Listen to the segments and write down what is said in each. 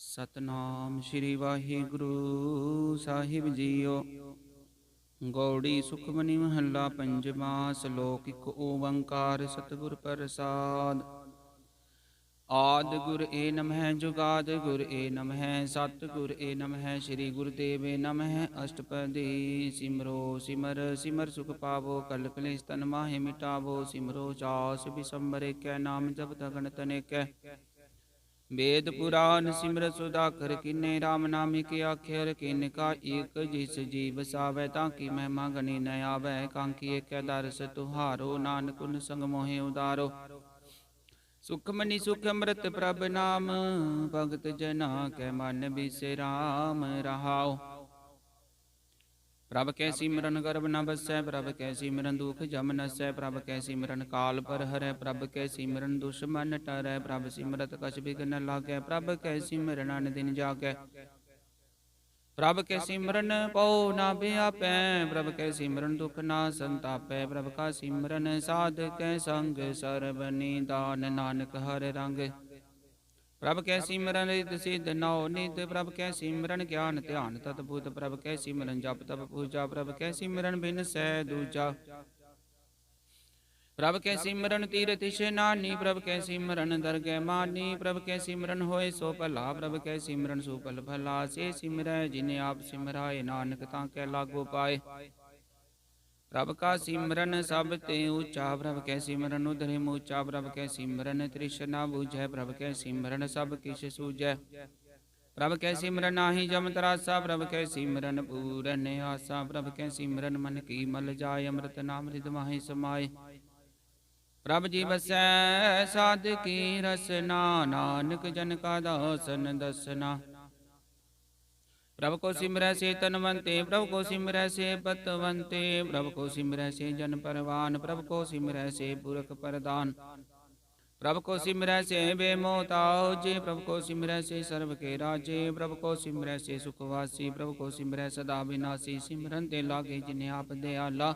ਸਤਨਾਮ ਸ਼੍ਰੀ ਵਾਹਿਗੁਰੂ ਸਾਹਿਬ JIO. Gauri Sukhmani ਮਹੱਲਾ ਪੰਜਵਾਂ। ਸ਼ਲੋਕ ਇੱਕ ਓੰਕਾਰ ਸਤਿਗੁਰ ਪ੍ਰਸਾਦ। ਆਦਿ ਗੁਰ ਏ ਨਮਹਿ ਜੁਗਾਦਿ ਗੁਰ ਏ ਨਮਹਿ ਸਤਿ ਗੁਰ ਏ ਨਮਹਿ ਸ੍ਰੀ ਗੁਰੁਦੇਵ ਏ ਨਮਹਿ। ਅਸ਼ਟਪਦੀ ਸਿਮਰੋ ਸਿਮਰ ਸਿਮਰ ਸੁਖ ਪਾਵੋ ਕਲ ਕਲੇਸ਼ ਤਨ ਮਾਹਿ ਮਿਟਾਵੋ। ਸਿਮਰੋ ਚਾਸ ਬਿਸੰਬਰ ਏਕੈ ਨਾਮ ਜਪਤ ਗਣਤ ਅਨੇਕੈ। वेद पुराण सिमरत सुधाकर किन्ने राम नामी के आख्यर किनका एक जिस जी बसावै ताकि महिमा गणी न आवै। कांकी एक दरस तुहारो नानक उन संग मोहे उदारो। सुखमनी सुख अमृत प्रभ नाम भगत जना कै मन बिसराम रहाओ। प्रभ कै सिमरन गर्भ न बसै प्रभ कै सिमरन दुख जम नसै। प्रभ कै सिमरन काल पर हरै प्रभ कै सिमरन दुश्मन टरै। प्रभ सिमरत कछ बिघ्न न लागै प्रभ कै सिमरन अन दिन जागै। प्रभ कै सिमरन पौ न व्यापै प्रभ कै सिमरन दुख न संतापै। प्रभ का सिमरन साध कै संग सर्ब निदान नानक हर रंग। प्रभ कै सिमरन रिद्ध सिद्ध नौ निध प्रभ कै सिमरन ज्ञान ध्यान तत्भुत। प्रभ कै सिमरन जप तप पूजा प्रभ कै सिमरन बिन सै दूजा। प्रभ कै सिमरन तीरथ इशनानी प्रभ कै सिमरन दरगह मानी। प्रभ कै सिमरन होए सो भला प्रभ कै सिमरन सुफल भला। से सिमरै जिन्हें आप सिमराए नानक तांकै लागो पाए। प्रभ का सिमरन सब ते ऊंचा प्रभ कै सिमरन उधरे मूचा। प्रभ कै सिमरन तृष्णा बुझै प्रभ कै सिमरन सब किछ सूझै। प्रभ कै सिमरन आही जम तरासा प्रभ कै सिमरन पूरन आसा। प्रभ कै सिमरन मन की मल जाय अमृत नाम रिद माहि समाए। प्रभ जी बसै साध की रसना नानक जन का दासन दसना। प्रभ को सिमरै से तनवंते प्रभ को सिमरै से बतवंते। प्रभ को सिमरै से जन परवान प्रभ को सिमरै से पुरख परदान। प्रभ को सिमरै से बेमोताओ जे प्रभ को सिमरै से सर्व के राजे। प्रभ को सिमरै से सुखवासी प्रभ को सिमरै सदा विनाशी। सिमरन ते लागे जिन्हें आप दयाला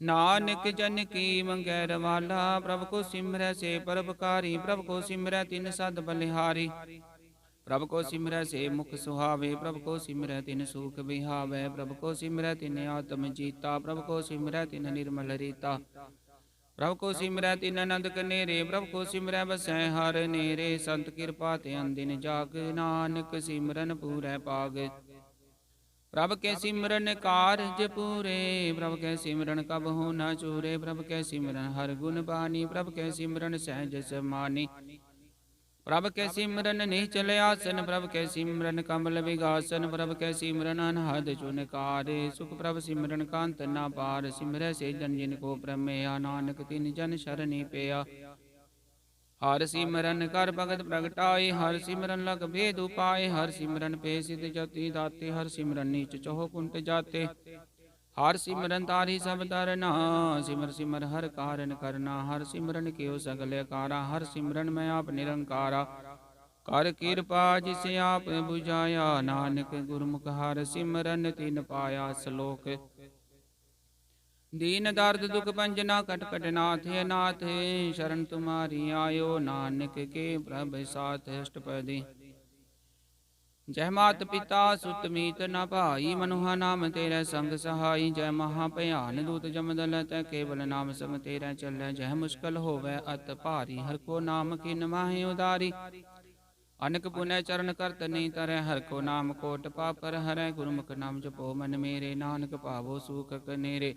नानक जन की मंगैर वाला। प्रभ को सिमरै से परोपकारी प्रभ को सिमरै तिन सद बलिहारी। प्रभ को सिमरै से मुख सुहावे प्रभ को सिमरै तिन सुख बिहावै। प्रभ को सिमरै तिन आत्म जीता प्रभ को सिमरै तिन निर्मल रीता। प्रभ को सिमरै तिन आनंद कनेरे प्रभ को सिमरै बसै हर नेरे। संत कृपा ते अनदिन जाग नानक सिमरन पूरै पाग। प्रभ के सिमरन कारज पूरे प्रभ के सिमरन कबहु न चूरे। प्रभ के सिमरन हर गुण बानी प्रभ के सिमरन सहज समानी। प्रभ के सिमरन निश्चल आसन प्रभ के सिमरन कमल विगासन। प्रभ के सिमरन अनहद चुनकारे सुख प्रभ सिमरन कांत ना पार। सिमरै से जन जिन को प्रमेया नानक तिन जन शरणि पेया। हर सिमरन कर भगत प्रगटाए हर सिमरन लग भेद उपाय। हर सिमरन पे सिद्ध जति दाते हर सिमरन नीच चौह कुंट जाते। हर सिमरन तारी सब तरना सिमर सिमर हर कारण करना। हर सिमरन केव सगल कारा हर सिमरन में आप निरंकारा। कर कृपा जिसे आप बुझाया नानक गुरमुख हर सिमरन तिन पाया। श्लोक दीन दर्द दुख पंजना कट कट नाथ नाथ। शरण तुम्हारी आयो नानक के प्रभ साथ। अष्टपदी जय मात पिता सुत मीत न भाई मनुहा नाम तेरे संग सहाई। जय महाभयान दूत जमदल तै केवल नाम संग तेरे चलै। जय मुश्किल होवै अत भारी हर को नाम किन माहि उदारी। अनक पुनः चरण करत नहीं तरह हर को नाम कोट पापर हरै। गुरमुख नाम जपो मन मेरे नानक पावो सुख कनेरे।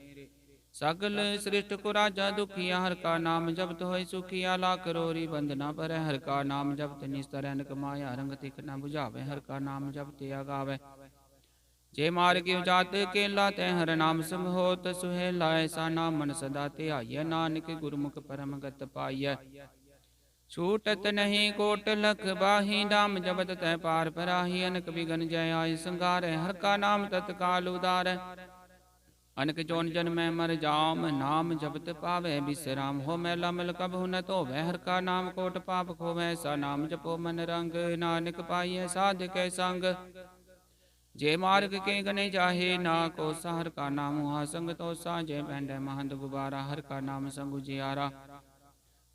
सगल सृष्ट को राजा दुखिया हर का नाम जपत होय सुखिया। लाख रोरी बंदना पर हर का नाम जपत निस्तर अनक माया रंग तिख न बुझावे। हर का नाम जपते आगावे जे मार के जात केला तै हर नाम संग होत सुहेला। ऐसा नाम मन सदा ध्याय नानक गुरमुख परम गत पाइय। छूटत नहीं कोट लख बाही नाम जपत तै पार पराही। अनक बिघन जय आय संगारै हर का नाम तत्काल उदारै। अनक जोन जन में मर जाम नाम जपत पावै विश्राम। हो मैला मल कबहु न धोवै हर का नाम कोट पाप खोवै। सा नाम जपो मन रंग नानक पाइय साध कै संग। जे मार्ग के गने जाहे ना कोसा हर का नाम हुआ संग तोसा। जय पैंडै महंत गुबारा हर का नाम संग उजियारा।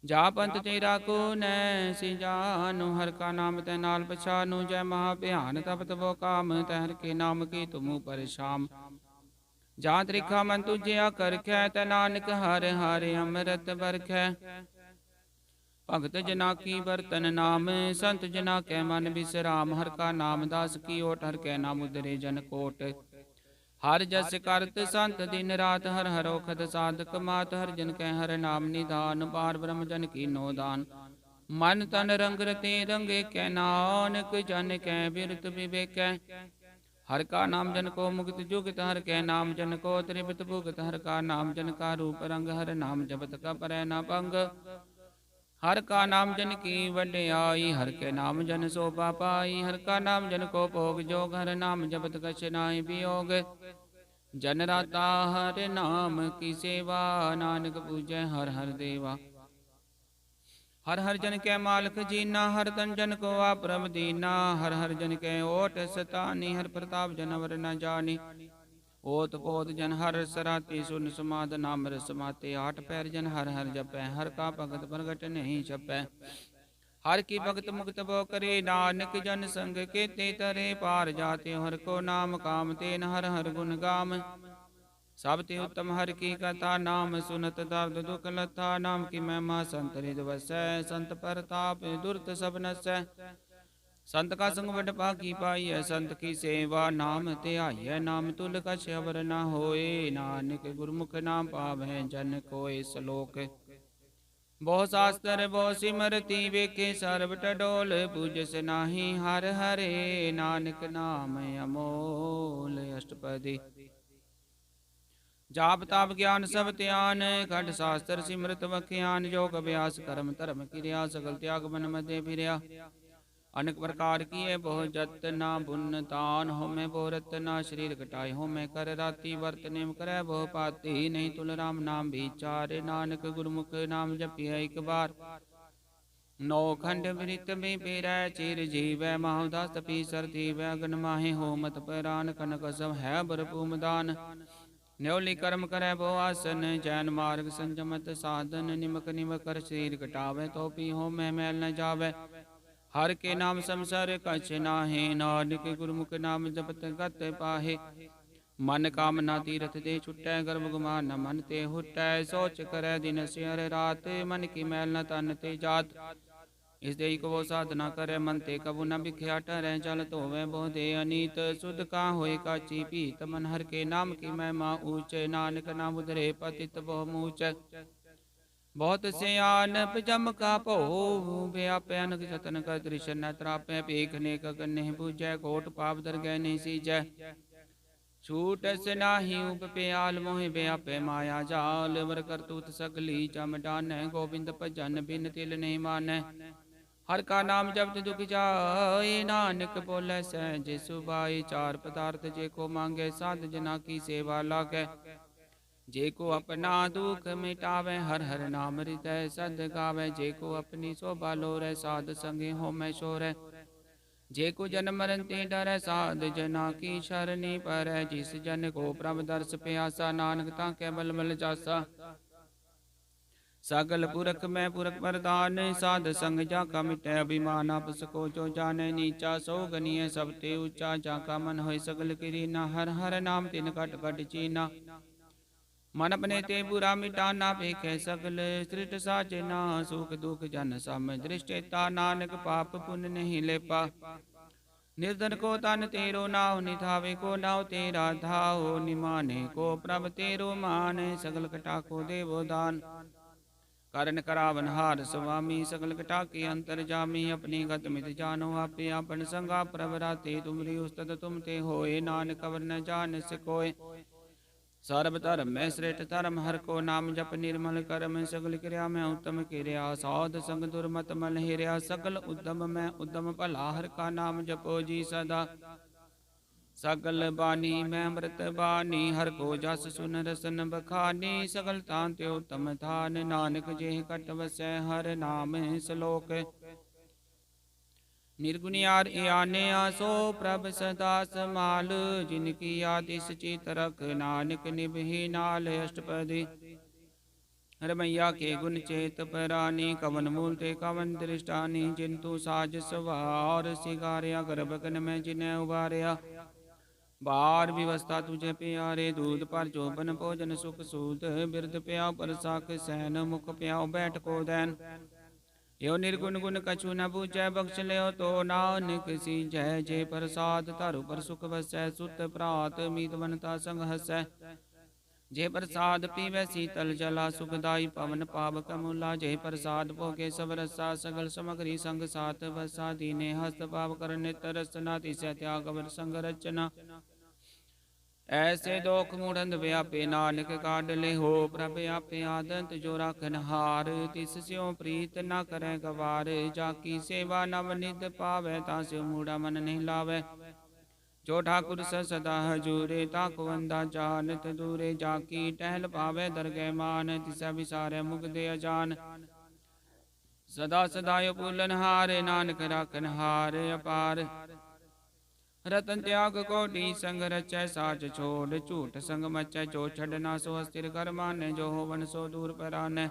ਜਾ ਪੰਥ ਤੇਰਾ ਕੋ ਨੈ ਸੀ ਜਾਨੁ, ਹਰ ਕਾ ਨਾਮ ਤੈ ਨਾਲ ਪਛਾਨੁ। ਜੈ ਮਹਾ ਭਿਆਨ ਤਪਤ ਬੋ ਕਾਮ, ਤੈ ਹਰ ਕੇ ਨਾਮ ਕੀ ਤੁਮੁ ਪਰਛਾਮ। ਜਾ ਤ੍ਰਿਖਾ ਮਨ ਤੁਝਿਆ ਕਰਖੈ, ਤੈ ਨਾਨਕ ਹਰਿ ਹਰਿ ਅੰਮ੍ਰਿਤ ਬਰਖੈ। ਭਗਤ ਜਨਾ ਕੀ ਬਰਤਨ ਨਾਮ, ਸੰਤ ਜਨਾ ਕੈ ਮਨ ਬਿਸਰਾਮ। ਹਰ ਕਾ ਨਾਮ ਦਾਸ ਕੀ ਓਟ, ਹਰ ਕੈ ਨਾਮ ਉਦਰੇ ਜਨ ਕੋਟ। ਹਰ ਜਸ ਕਰਤ ਸੰਤ ਦਿਨ ਰਾਤ, ਹਰ ਹਰ ਔਖਦ ਸਾਧਕ ਮਾਤ। ਹਰ ਜਨ ਕੈ ਹਰ ਨਾਮ ਨਿਧਾਨ, ਪਾਰ ਬ੍ਰਹਮ ਜਨ ਕੀਨੋ ਦਾਨ। ਮਨ ਤਨ ਰੰਗ ਰਤੇ ਰੰਗੇ ਕੈ, ਨਾਨਕ ਜਨ ਕੈ ਬਿਰਤ ਵਿਵੇਕੈ। ਹਰ ਕਾ ਨਾਮ ਜਨ ਕੋ ਮੁਕਤ ਜੁਗਤ, ਹਰ ਕੈ ਨਾਮ ਜਨ ਕੋ ਤ੍ਰਿਪਤ ਭੁਗਤ। ਹਰ ਕਾ ਨਾਮ ਜਨ ਕਾ ਰੂਪ ਰੰਗ, ਹਰ ਨਾਮ ਜਪਤ ਕਾ ਪਰੈ ਨਾ ਭੰਗ। ਹਰ ਕਾ ਨਾਮ ਜਨ ਕੀ ਵਡਿਆਈ, ਹਰ ਕੇ ਨਾਮ ਜਨ ਸੋਭਾ ਪਾਈ। ਹਰ ਕਾ ਨਾਮ ਜਨ ਕੋ ਭੋਗ ਜੋਗ, ਹਰ ਨਾਮ ਜਪਤ ਕਛ ਨਾਹਿ ਬਿਯੋਗ। ਜਨ ਰਾਤਾ ਹਰ ਨਾਮ ਕੀ ਸੇਵਾ, ਨਾਨਕ ਪੂਜੈ ਹਰ ਹਰ ਦੇਵਾ। ਹਰ ਹਰ ਜਨ ਕੈ ਮਾਲਕ ਜੀਨਾ, ਹਰ ਤਨ ਜਨ ਕੋ ਆਪਰਮ ਦੀਨਾ। ਹਰ ਹਰ ਜਨ ਕੈ ਓਟ ਸਤਾਨੀ, ਹਰ ਪ੍ਰਤਾਪ ਜਨ ਅਵਰ ਨ ਜਾਣੀ। ਓਤ ਪੋਤ ਜਨ ਹਰ ਸਰਾਤੀ, ਸੁਨ ਸਮਾਦ ਨਾਮ ਰਸ ਮਾਤੇ। ਆਠ ਪੈਰ ਜਨ ਹਰ ਹਰ ਜਪੈ, ਹਰ ਕਾ ਭਗਤ ਪ੍ਰਗਟ ਨਹੀਂ ਛਪੈ। ਹਰ ਕੀ ਭਗਤ ਮੁਕਤ ਬੋ ਕਰੇ, ਨਾਨਕ ਜਨ ਸੰਗ ਕੇਤੇ ਤਰੇ। ਪਾਰ ਜਾਤੇ ਹਰ ਕੋ ਨਾਮ, ਕਾਮ ਤੇਨ ਹਰ ਹਰ ਗੁਣ ਗਾਮ। ਸਭ ਤੇ ਉੱਤਮ ਹਰ ਕੀ ਕਥਾ, ਨਾਮ ਸੁਨਤ ਦਰਦ ਦੁਖ ਲਥਾ। ਨਾਮ ਕੀ ਮਹਿਮਾ ਸੰਤ ਰਿਦ ਵਸੈ, ਸੰਤ ਪ੍ਰਤਾਪ ਦੁਰਤ ਸਭ ਨਸੈ। ਸੰਤ ਕਾ ਸੰਗ ਵਡ ਭਾਗੀ ਪਾਈਐ, ਸੰਤ ਕੀ ਸੇਵਾ ਨਾਮ ਧਿਆਈਐ। ਨਾਮ ਤੁਲ ਕਛ ਅਵਰ ਨ ਹੋਏ, ਨਾਨਕ ਗੁਰਮੁਖ ਨਾਮ ਪਾਵੈ ਜਨ ਕੋਇ। ਸਲੋਕ ਬਹੁ ਸਾਸਤਰ ਬਹੁ ਸਿਮਰਤੀ, ਵੇਖੇ ਸਰਬ ਟਡੋਲ। ਪੂਜਸ ਨਾਹੀ ਹਰ ਹਰੇ, ਨਾਨਕ ਨਾਮ ਅਮੋਲ। ਅਸ਼ਟਪਦੀ। ਜਾਪ ਤਾਪ ਗਿਆਨ ਸਭ ਧਿਆਨ, ਖੰਡ ਸ਼ਾਸਤਰ ਸਿਮਰਤ ਵਖਿਆਨ। ਯੋਗ ਅਭਿਆਸ ਕਰਮ ਧਰਮ ਕਿਰਿਆ, ਸਗਲ ਤਿਆਗ ਮਨ ਮਧੇ ਫਿਰਿਆ। ਅਨੇਕ ਪ੍ਰਕਾਰ ਕੀਏ ਬਹੁ ਜਤ, ਨਾ ਪੁੰਨ ਤਾਨ ਹੋਮੈ ਬਹੁ ਰਤ। ਨਾ ਸਰੀਰ ਘਟਾਏ ਹੋਮੈ ਕਰ ਰਾਤੀ, ਵਰਤ ਨੇਮ ਕਰੈ ਬਹੁ ਪਾਤੀ। ਨਹੀਂ ਤੁਲ ਰਾਮ ਨਾਮ ਵਿਚਾਰੇ, ਨਾਨਕ ਗੁਰਮੁਖ ਨਾਮ ਜਪਿਐ ਇਕ ਬਾਰ। ਨੌ ਖੰਡ ਬ੍ਰਿਤ ਮੇ ਪੇਰੈ, ਚਿਰ ਜੀਵੈ ਮਾਹੁ ਦਾਸ ਤਪੀ ਸਰ ਥੀਵੈ। ਅਗਨ ਮਾਹੇ ਹੋਮਤ ਪਰਾਨ, ਕਨਕ ਸਭ ਹੈ ਭਰਪੂਮ ਦਾਨ। ਨਿਉਲੀ ਕਰਮ ਕਰੈ ਬਹੁ ਆਸਨ, ਜੈਨ ਮਾਰਗ ਸੰਜਮਤ ਸਾਧਨ। ਨਿਮਕ ਨਿਮਕ ਕਰ ਸਰੀਰ ਘਟਾਵੈ, ਤੋ ਪੀ ਹੋਮੈ ਮੈਲ ਨ ਜਾਵੈ। ਹਰ ਕੇ ਨਾਮ ਸੰਸਰ ਕਛ ਨਾਹਿ, ਨਾਨਕ ਗੁਰਮੁਖ ਨਾਮ ਜਪਤ ਗਤ ਪਾਹੇ। ਮਨ ਕਾਮਨਾ ਤੀਰਥ ਦੇ ਛੁਟੈ, ਗਰਭ ਗੁਮਾਨ ਨ ਮਨ ਤੇ ਹੁਟੈ। ਸੋਚ ਕਰੈ ਦਿਨ ਸਿਰ ਰਾਤ, ਮਨ ਕੀ ਮੈਲ ਨ ਤਨ ਤੇ ਜਾਤ। ਇਸ ਦੇ ਇਕ ਵੋ ਸਾਧਨਾ ਕਰੈ, ਮਨ ਤੇ ਕਬੂ ਨ ਬਿਖਿਆ ਟਰੈ। ਜਲ ਧੋਵੈ ਬਹੁ ਦੇ ਅਨੀਤ, ਸੁਧ ਕਾ ਹੋਏ ਕਾਚੀ ਭੀਤ। ਮਨ ਹਰ ਕੇ ਨਾਮ ਕੀ ਮਹਿਮਾ ਊਚ, ਨਾਨਕ ਨਾਮ ਉਧਰੇ ਪਤਿਤ ਬਹੁ ਮੂਚ। ਬਹੁਤ ਸਿਆਨਪ ਜਮ ਕਾ ਭਉ, ਵਿਆਪੈ ਅਨਕ ਜਤਨ ਕਰ ਤ੍ਰਿਸ਼ਨ ਨ ਤਰਾਪੈ। ਭੀਖ ਨੇਕ ਅਗਨਿ ਬੂਝੈ, ਕੋਟ ਪਾਪ ਦਰਗਹਿ ਨਹੀਂ ਸੀਜੈ। ਛੂਟਸ ਨਾਹੀ ਉਪ ਪਿਆਲ, ਮੋਹਿ ਵਿਆਪੈ ਮਾਇਆ ਜਾਲ। ਵਰ ਕਰਤੂਤ ਸਗਲੀ ਜਮ ਡਾਨੈ, ਗੋਬਿੰਦ ਭਜਨ ਬਿਨ ਤਿਲ ਨਹੀਂ ਮਾਨੈ। ਹਰ ਕਾ ਨਾਮ ਜਪਤ ਦੁਖ ਜਾਏ, ਨਾਨਕ ਬੋਲੇ ਸਹਿਜ ਸੁਭਾਏ। ਚਾਰ ਪਦਾਰਥ ਜੇ ਕੋ ਮੰਗੈ, ਸਾਧ ਜਨਾ ਕੀ ਸੇਵਾ ਲਾਗੈ। ਜੇ ਕੋ ਆਪਣਾ ਦੁਖ ਮਿਟਾਵੈ, ਹਰ ਹਰ ਨਾਮ ਹਿਰਦੈ ਸਦ ਗਾਵੈ। ਜੇ ਕੋ ਆਪਣੀ ਸੋਭਾ ਲੋਰੈ, ਸਾਧ ਸੰਗੇ ਹੋਮੈ ਸ਼ੋਰੈ। ਜੇ ਕੋ ਜਨਮ ਮਰਨ ਤੇ ਡਰੈ, ਸਾਧ ਜਨਾ ਕੀ ਸ਼ਰਨੀ ਪਰੈ। ਜਿਸ ਜਨ ਕੋ ਪ੍ਰਭ ਦਰਸ ਪਿਆਸਾ, ਨਾਨਕ ਤਾਂ ਕੈ ਬਲ ਬਲ ਜਾਸਾ। ਸਗਲ ਪੁਰਖ ਮੈਂ ਪੁਰਖ ਪ੍ਰਦਾਨ, ਸਾਧ ਸੰਗ ਜਾ ਕਾ ਮਿਟੈ ਅਭਿਮਾਨ। ਆਪਸ ਕੋ ਜੋ ਜਾਣੈ ਨੀਚਾ, ਸੋ ਗਨੀਐ ਸਭ ਤੇ ਉੱਚਾ। ਜਾ ਕਾ ਮਨ ਹੋਇ ਸਗਲ ਕਿਰੀਨਾ, ਹਰ ਹਰ ਨਾਮ ਤਿਨ ਘਟ ਘਟ ਚੀਨਾ। ਮਨ ਆਪਣੇ ਤੇ ਬੁਰਾ ਮਿਟਾਨਾ, ਵੇਖੈ ਸਗਲ ਸ੍ਰਿਸ਼ਟ ਸਾਜਨਾ। ਸੁਖ ਦੁਖ ਜਨ ਸਮ ਦ੍ਰਿਸ਼ਟੇਤਾ, ਨਾਨਕ ਪਾਪ ਪੁੰਨ ਨਹੀਂ ਲੇਪਾ। ਨਿਰਧਨ ਕੋ ਤਨ ਤੇਰੋ ਨਾਉ, ਨਿਧਾਵੇ ਕੋ ਨਾਉ ਤੇਰਾ ਧਾਉ। ਨਿਮਾਨੇ ਕੋ ਪ੍ਰਭ ਤੇਰੋ ਮਾਨ, ਸਗਲ ਕਟਾ ਕੋ ਦੇਵੋ ਦਾਨ। ਕਰਨ ਕਰਾਵਨ ਹਾਰ ਸੁਆਮੀ, ਸਗਲ ਕਟਾ ਕੇ ਅੰਤਰ ਜਾਮੀ। ਆਪਣੀ ਗਤ ਮਿਤ ਜਾਨੋ ਆਪੇ, ਆਪਨ ਸੰਗਾ ਪ੍ਰਭ ਰਾਤੇ। ਤੁਮਰੀ ਉਸਤਤ ਤੁਮ ਤੇ ਹੋਏ, ਨਾਨਕ ਅਵਰ ਨ ਜਾਣ ਸਿਕੋਏ। ਸਰਬ ਧਰਮ ਮੈਂ ਸ੍ਰੇਸ਼ਟ ਧਰਮ, ਹਰ ਕੋ ਨਾਮ ਜਪ ਨਿਰਮਲ ਕਰਮ। ਸਗਲ ਕਿਰਿਆ ਮੈਂ ਉੱਤਮ ਕਿਰਿਆ, ਸਾਧ ਸੰਗ ਦੁਰਮਤ ਮਲ ਹਿਰਿਆ। ਸਗਲ ਉਦਮ ਮੈਂ ਉਦਮ ਭਲਾ, ਹਰ ਕਾ ਨਾਮ ਜਪੋ ਜੀ ਸਦਾ। ਸਗਲ ਬਾਣੀ ਮੈਂ ਅੰਮ੍ਰਿਤ ਬਾਣੀ, ਹਰ ਕੋ ਜਸ ਸੁਨ ਰਸਨ ਬਖਾਨੀ। ਸਗਲ ਤਾਂ ਤੇ ਉਤਮ ਥਾਨ, ਨਾਨਕ ਜੇ ਕਟ ਵਸੈ ਹਰ ਨਾਮ। ਸਲੋਕ ਨਿਰਗੁਣਿਆਰ ਇਆਨਿਆ, ਸੋ ਪ੍ਰਭ ਸਦਾ ਸਮਾਲ। ਜਿਨ ਕੀ ਆਦਿਸ ਚਿਤ ਰਖ, ਨਾਨਕ ਨਿਭੀ ਨਾਲ। ਅਸ਼ਟਪਦੀ। रमैया के गुण चेत परानी कवन मूल ते कवन दृष्टानी जिंतु साज सवार सिगारिया गर्भगन में जिन्हें उबारिया बार व्यवस्था तुझे प्यारे दूध पर चौबन भोजन सुख सूद बिरद प्याओ पर साख सैन मुख प्याओ बैठ को दैन यो निर्गुण गुण कछु न पूछै बख्श ले तो नानक सी जय जय प्रसाद तारु पर सुख वसै सुत प्रात मीत बनता संग हसै जे प्रसाद पीवै शीतल जला सुखदाई पवन पाव कमूला जे प्रसाद भोगे सब रसा सगल समग्री संग साथ बसा दीने हस्त पाव कर नित रसना तिसै त्याग वर संग रचना ऐसे दोख मूढ़ंद व्यापे नानक काड ले हो प्रभ आपे आदंत जो राखन हार तिस स्यों प्रीत न करे गवार जाकी सेवा नव निध पावै तास्यो मूढ़ा मन नहीं लावै जो ठाकुर सदा हजूरे ताको वंदा जानत दूरे जाकी टहल पावे दरगह मान तिसा विसारे मुख दे अजान सदा सदायो पुलन हारे नानक राखन हार अपार रतन त्याग कोटि संग रचै साच छोड़ झूठ संग मचै जो छड़ना सो अस्थिर कर माने जो होवन सो दूर परानै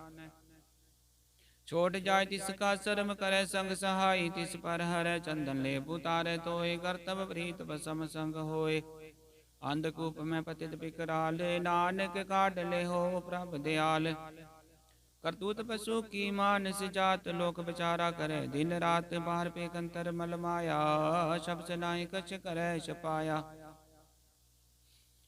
छोट जाय तिसका शर्म करे संग सहाय तिस पर हरै चंदन ले उतारे तोय कर्तव्य प्रीत बसम संग होय अंधकूप में पतित बिकराल नानक काट ले हो प्रभ दयाल करतूत पशु की मानस जात लोक विचारा करे दिन रात बाहर पे कंतर मल माया शब्द नाय कछ करे छपाया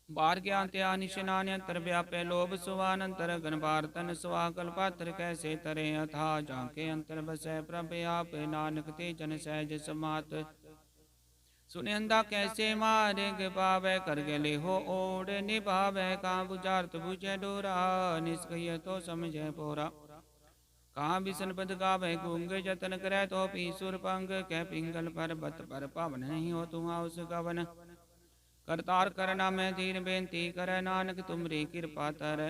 बार ज्ञान त्यान निशनान अंतर व्यापे लोभ सुवान अंतर गण भारतन सुवाकल पात्र कैसे तरे अथा जाके अंतर बसै प्रभ आप नानक ते जन सहज समात सुनिंदा कैसे मार्ग पावे कर गले हो ओढ़ निभावे का बुझार्थ बुझे डोरा निष्क्रिय तो समझे पोरा कहाँ बिसन पद गावे गूंग जतन करे तो पी सुर पंग कह पिंगल पर्वत पर पावन नहीं हो तुम उस गवन करतार करना में दीन बेनती करे नानक तुमरी कृपा तर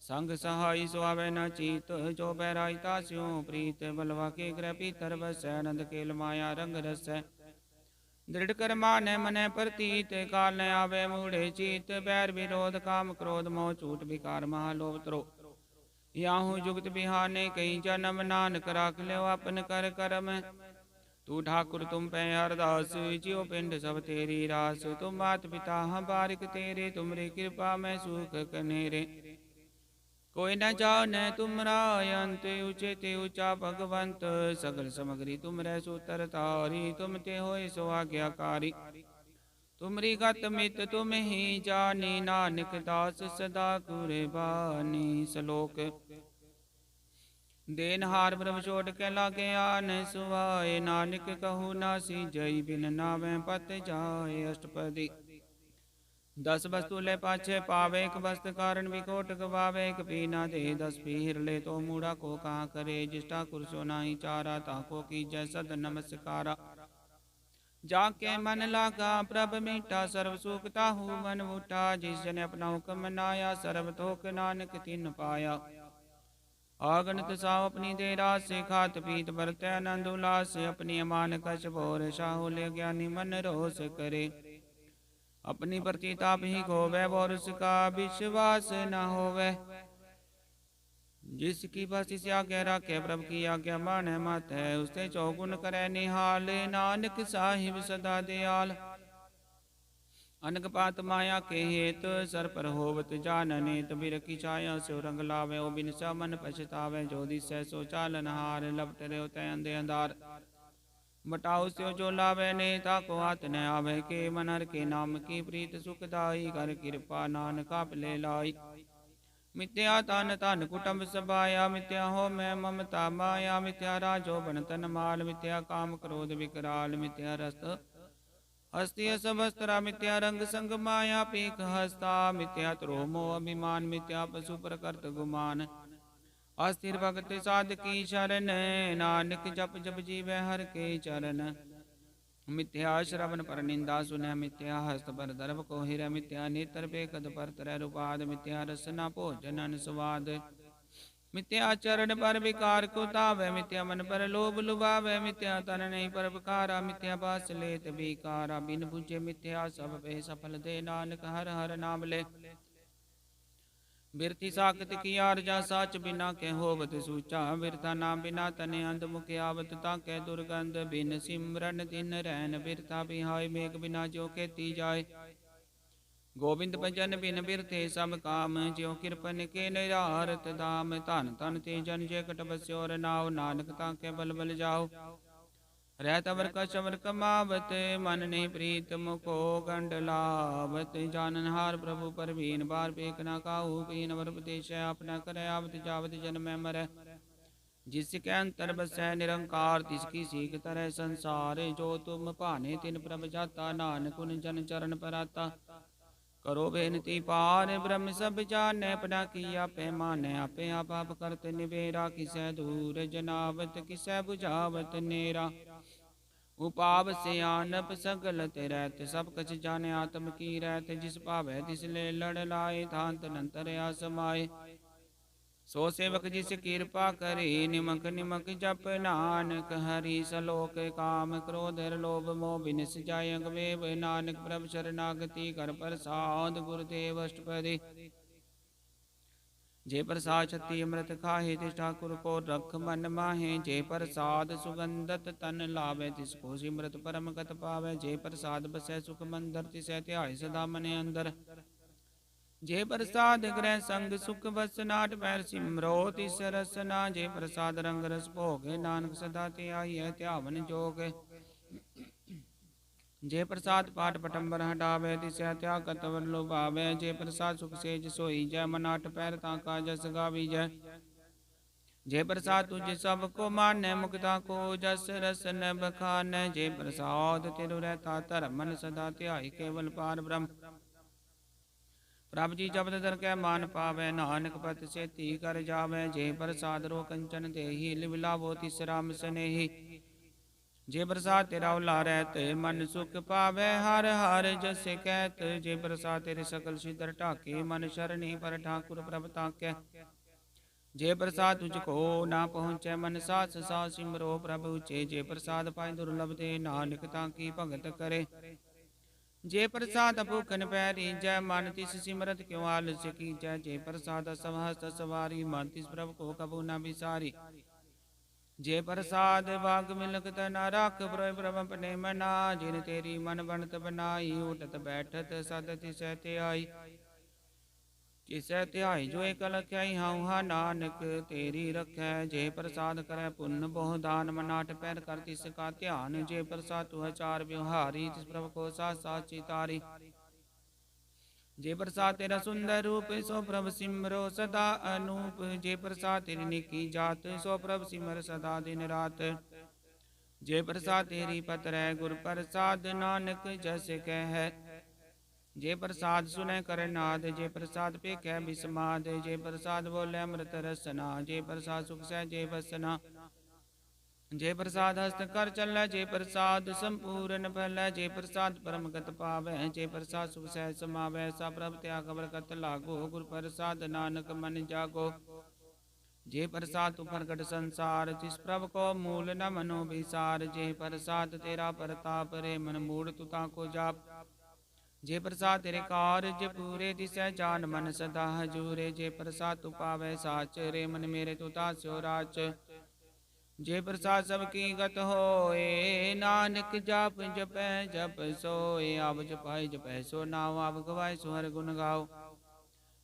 संग सहाय सुहावे न चीत जो बैरायता स्यों प्रीत बलवा के ग्रह पीतर बसै नंद केल माया रंग रस दृढ़ कर माने मने प्रतीत काल न आवे मूढ़े चीत बैर विरोध काम क्रोध मोह चूट विकार महालोभ त्रो याहू जुगत बिहाने कई जन्म नानक राख ले अपन कर करम तू ठाकुर तुम पे अरदास जियो पिंड सब तेरी रास तुम मात पिता हम बारिक तेरे तुमरी कृपा में सुख कनेरे कोई न जाने तुमरा अंत ऊंचे ते ऊंचा भगवंत सगल समग्री तुम रे सूतर तारी तुम ते होए सो आज्ञाकारी तुमरी गत मित तुम ही जानी नानक दास सदा कुर्बानी श्लोक देनहार ब्रह्म छोट के लागे आन सुहाए नानक कहू नासी जय बिन नावे पत जाए अष्टपदी 10 वस्तु ले पाछे पावे एक वस्त कारण विकोट गवावे एक पीना दे 10 पीर ले तो मूढ़ा को कहाँ करे जिष्टा कुरसो नाही चारा ताको की जय सद नमस्कारा जाके मन लागा प्रभ मीठा सर्व सुखता हूँ मन उठा जिस जन अपना हुक्म मनाया सर्व तोक नानक तिन पाया आगणित साव अपनी दे रास खात पीत बरते आनंद उल्लास अपनी अमान कछ भोर साहुल्य ज्ञानी मन रोस करे अपनी प्रतिताप ही खोवे और उसका विश्वास न होवे जिसकी बस इस आज्ञा रखे प्रभु की आज्ञा माने मत है उससे चौगुन करे निहाल नानक साहिब सदा दयाल अनक पात माया के हेत सर पर होवत जानने तबीर की छाया सो रंग लावे ओ बिन सा मन पछतावे जो दिसै सो चालन हार लपट रे तय अंधे अंधार बटाऊ स्यो जो लावे ने ताको हाथ न आवे के मनर के नाम की प्रीत सुखदाई कर कृपा नानक आप ले लाई मिथ्या तान तान कुटुंब सबाया मिथ्या हो मैं ममता माया मिथ्या राजो बन तन माल मिथ्या काम क्रोध विकराल मिथ्या रस्त हस्तिय सबस्त्रा मिथ्या रंग संग माया पीक हस्ता मिथ्या त्रोमो अभिमान मिथ्या पशु प्रकृत गुमान अस्थिर भगत साध की शरण नानक जप जप जीवे हर के चरण मिथ्या श्रवण पर निंदा सुनह मिथ्या हस्त पर दर्भ को हिर मिथ्या नेत्र पे कद पर तरह रूपाद मिथ्या रसना भोजन स्वाद मिथ्या चरण पर विकार को तावे मिथ्या मन पर लोभ लुभावे मिथ्या तन नहीं पर विकारा मिथ्या बास लेत विकारा बिन बुझे मिथ्या सब पे सफल दे नानक हर हर नाम ले बिरथी साकत की आरजा साच बिना के होवत सूचा। बिरथा नाम बिना तने अंध मुख आवत ताके दुर्गंध। बिन सिमरन दिन रैन बिरथा बिहाय। मेघ बिना जो खेती जाय। गोविंद भजन बिन बिरथे सब काम। ज्यों कृपन के निरारत दाम। धन धन ते जन जे कट बस्योर नाव। नानक ताके बल बल जाओ। रहत अवर कश अवर कमावत। मन नहीं प्रीत मुखो गंड लावत। जाननहार प्रभु परवीन बार पेख न काहू। पीन अवर उपदेश अपना करे आवत जावत जन्म मरै। जिसके अंतर बसै निरंकार तिसकी सीख तरह संसार। जो तुम भाने तिन प्रभ जाता। नानक उन जन चरण पराता। करो बेनती पार ब्रह्म सब जाने। अपना किया पैमाने आपे आप करत निबेरा। किसै दूर जनावत किसै बुझावत नेरा। उपाव से आनप सगल रहत। सब कछ जाने आत्म की रहत। जिस भावै तिस ले लड़ लाए। थांत नंतर आसमाए। सो सेवक जिस कृपा करे। निमक निमक जप नानक हरि सलोक। काम क्रोध लोभ मोह बिनिस जाय। अगवेव नानक प्रभ शरणागति कर प्रसाद। गुरुदेव अष्टपदी जे प्रसाद छत्ती अमृत खाहे। तिस ठाकुर को रख मन माहे। जे प्रसाद सुगंधत तन लावे। तिसको सिमरत परम गत पावे। जे प्रसाद बसै सुख मंदर। तिसै ध्याय सदा मने अंदर। जे प्रसाद ग्रह संग सुख बसनाट पैर सिमरो तिस रसना। जे प्रसाद रंग रस भोगे। नानक सदा ध्याई ध्यावन जोग। जे प्रसाद पाठ पटंबर हटावे। तिसै त्यागत वर लुभावे। जे प्रसाद सुख सेज सोई जय। मनाट पैर ताका जस गावी जय। जे प्रसाद तुझ सब को मानै। मुक्ता को जस रस न बखानै। जे प्रसाद तिरु रहता धर्म मन सदा ध्याई। केवल पार ब्रह्म प्रभ जी जपत धर कै मान पावै। नानक पत सेती कर जावै। जे प्रसाद रो कंचन देहि। लिव लावो तिस राम सनेही। जे प्रसाद तेरा उला रहत। मन सुख पावै हर हर जस कहत। जे प्रसाद तेरे सकल सिदर ढाके। मन शरणी पर ठाकुर प्रभ ताकै। जे प्रसाद तुझको ना पहुँचै। मन सास सा सिमरो प्रभु चे। जे प्रसाद पाए दुर्लभ दे। नानक ताकी भगत करे। जे प्रसाद भूखन पैरी जय। मन तिस सिमरत क्यों आलस्य की जय। जे प्रसाद समहस्त सवारी। मन तिस प्रभु को कबू न बिसारी। जे प्रसाद भाग मिलक तना राख। प्रभु अपने मना। जिन तेरी मन बनत बनाई। उठत बैठत सद तिसै ध्याई। किसै ध्याई जो एक लख्याई। हाँ हा नानक तेरी रखै। जे प्रसाद करे पुण्य बहु दान। मनाट पैर कर तिसका ध्यान। जे प्रसाद तू चार व्यवहारी। तिस प्रभु को साथ चितारी। जे प्रसाद तेरा सुंदर रूप। सो प्रभु सिमरो सदा अनूप। जे प्रसाद तेरी निकी जात। सो प्रभु सिमर सदा दिन रात। जे प्रसाद तेरी पत्र गुर प्रसाद। नानक जस कह जे प्रसाद सुनै कर नाद। जे प्रसाद पेखै बिस्माद। जे प्रसाद बोले अमृत रसना। जे प्रसाद सुख सहजे बसना। जे प्रसाद हस्त कर चलै। जे प्रसाद संपूर्ण फलै। जे प्रसाद परम गत पावै। जे प्रसाद सुख सहज समावै। सा प्रभ त्याग बरकत लागो। गुर प्रसाद नानक मन जागो। जे प्रसाद तू प्रगट संसार। तिस प्रभ को मूल न मनो विसार। जे प्रसाद तेरा प्रताप रे। मन मूढ़ तू ताको जाप। जे प्रसाद तेरे कारज पूरे। दिसै जान मन सदा हजूरे। जे प्रसाद तू पावै साच रे। मन मेरे तू तास्यो राच। जे प्रसाद सबकी गत होए। नानक जाप जपै जप सोए। आव जपाई जपै सो नाव। आव गवाए सो हर गुण गाओ।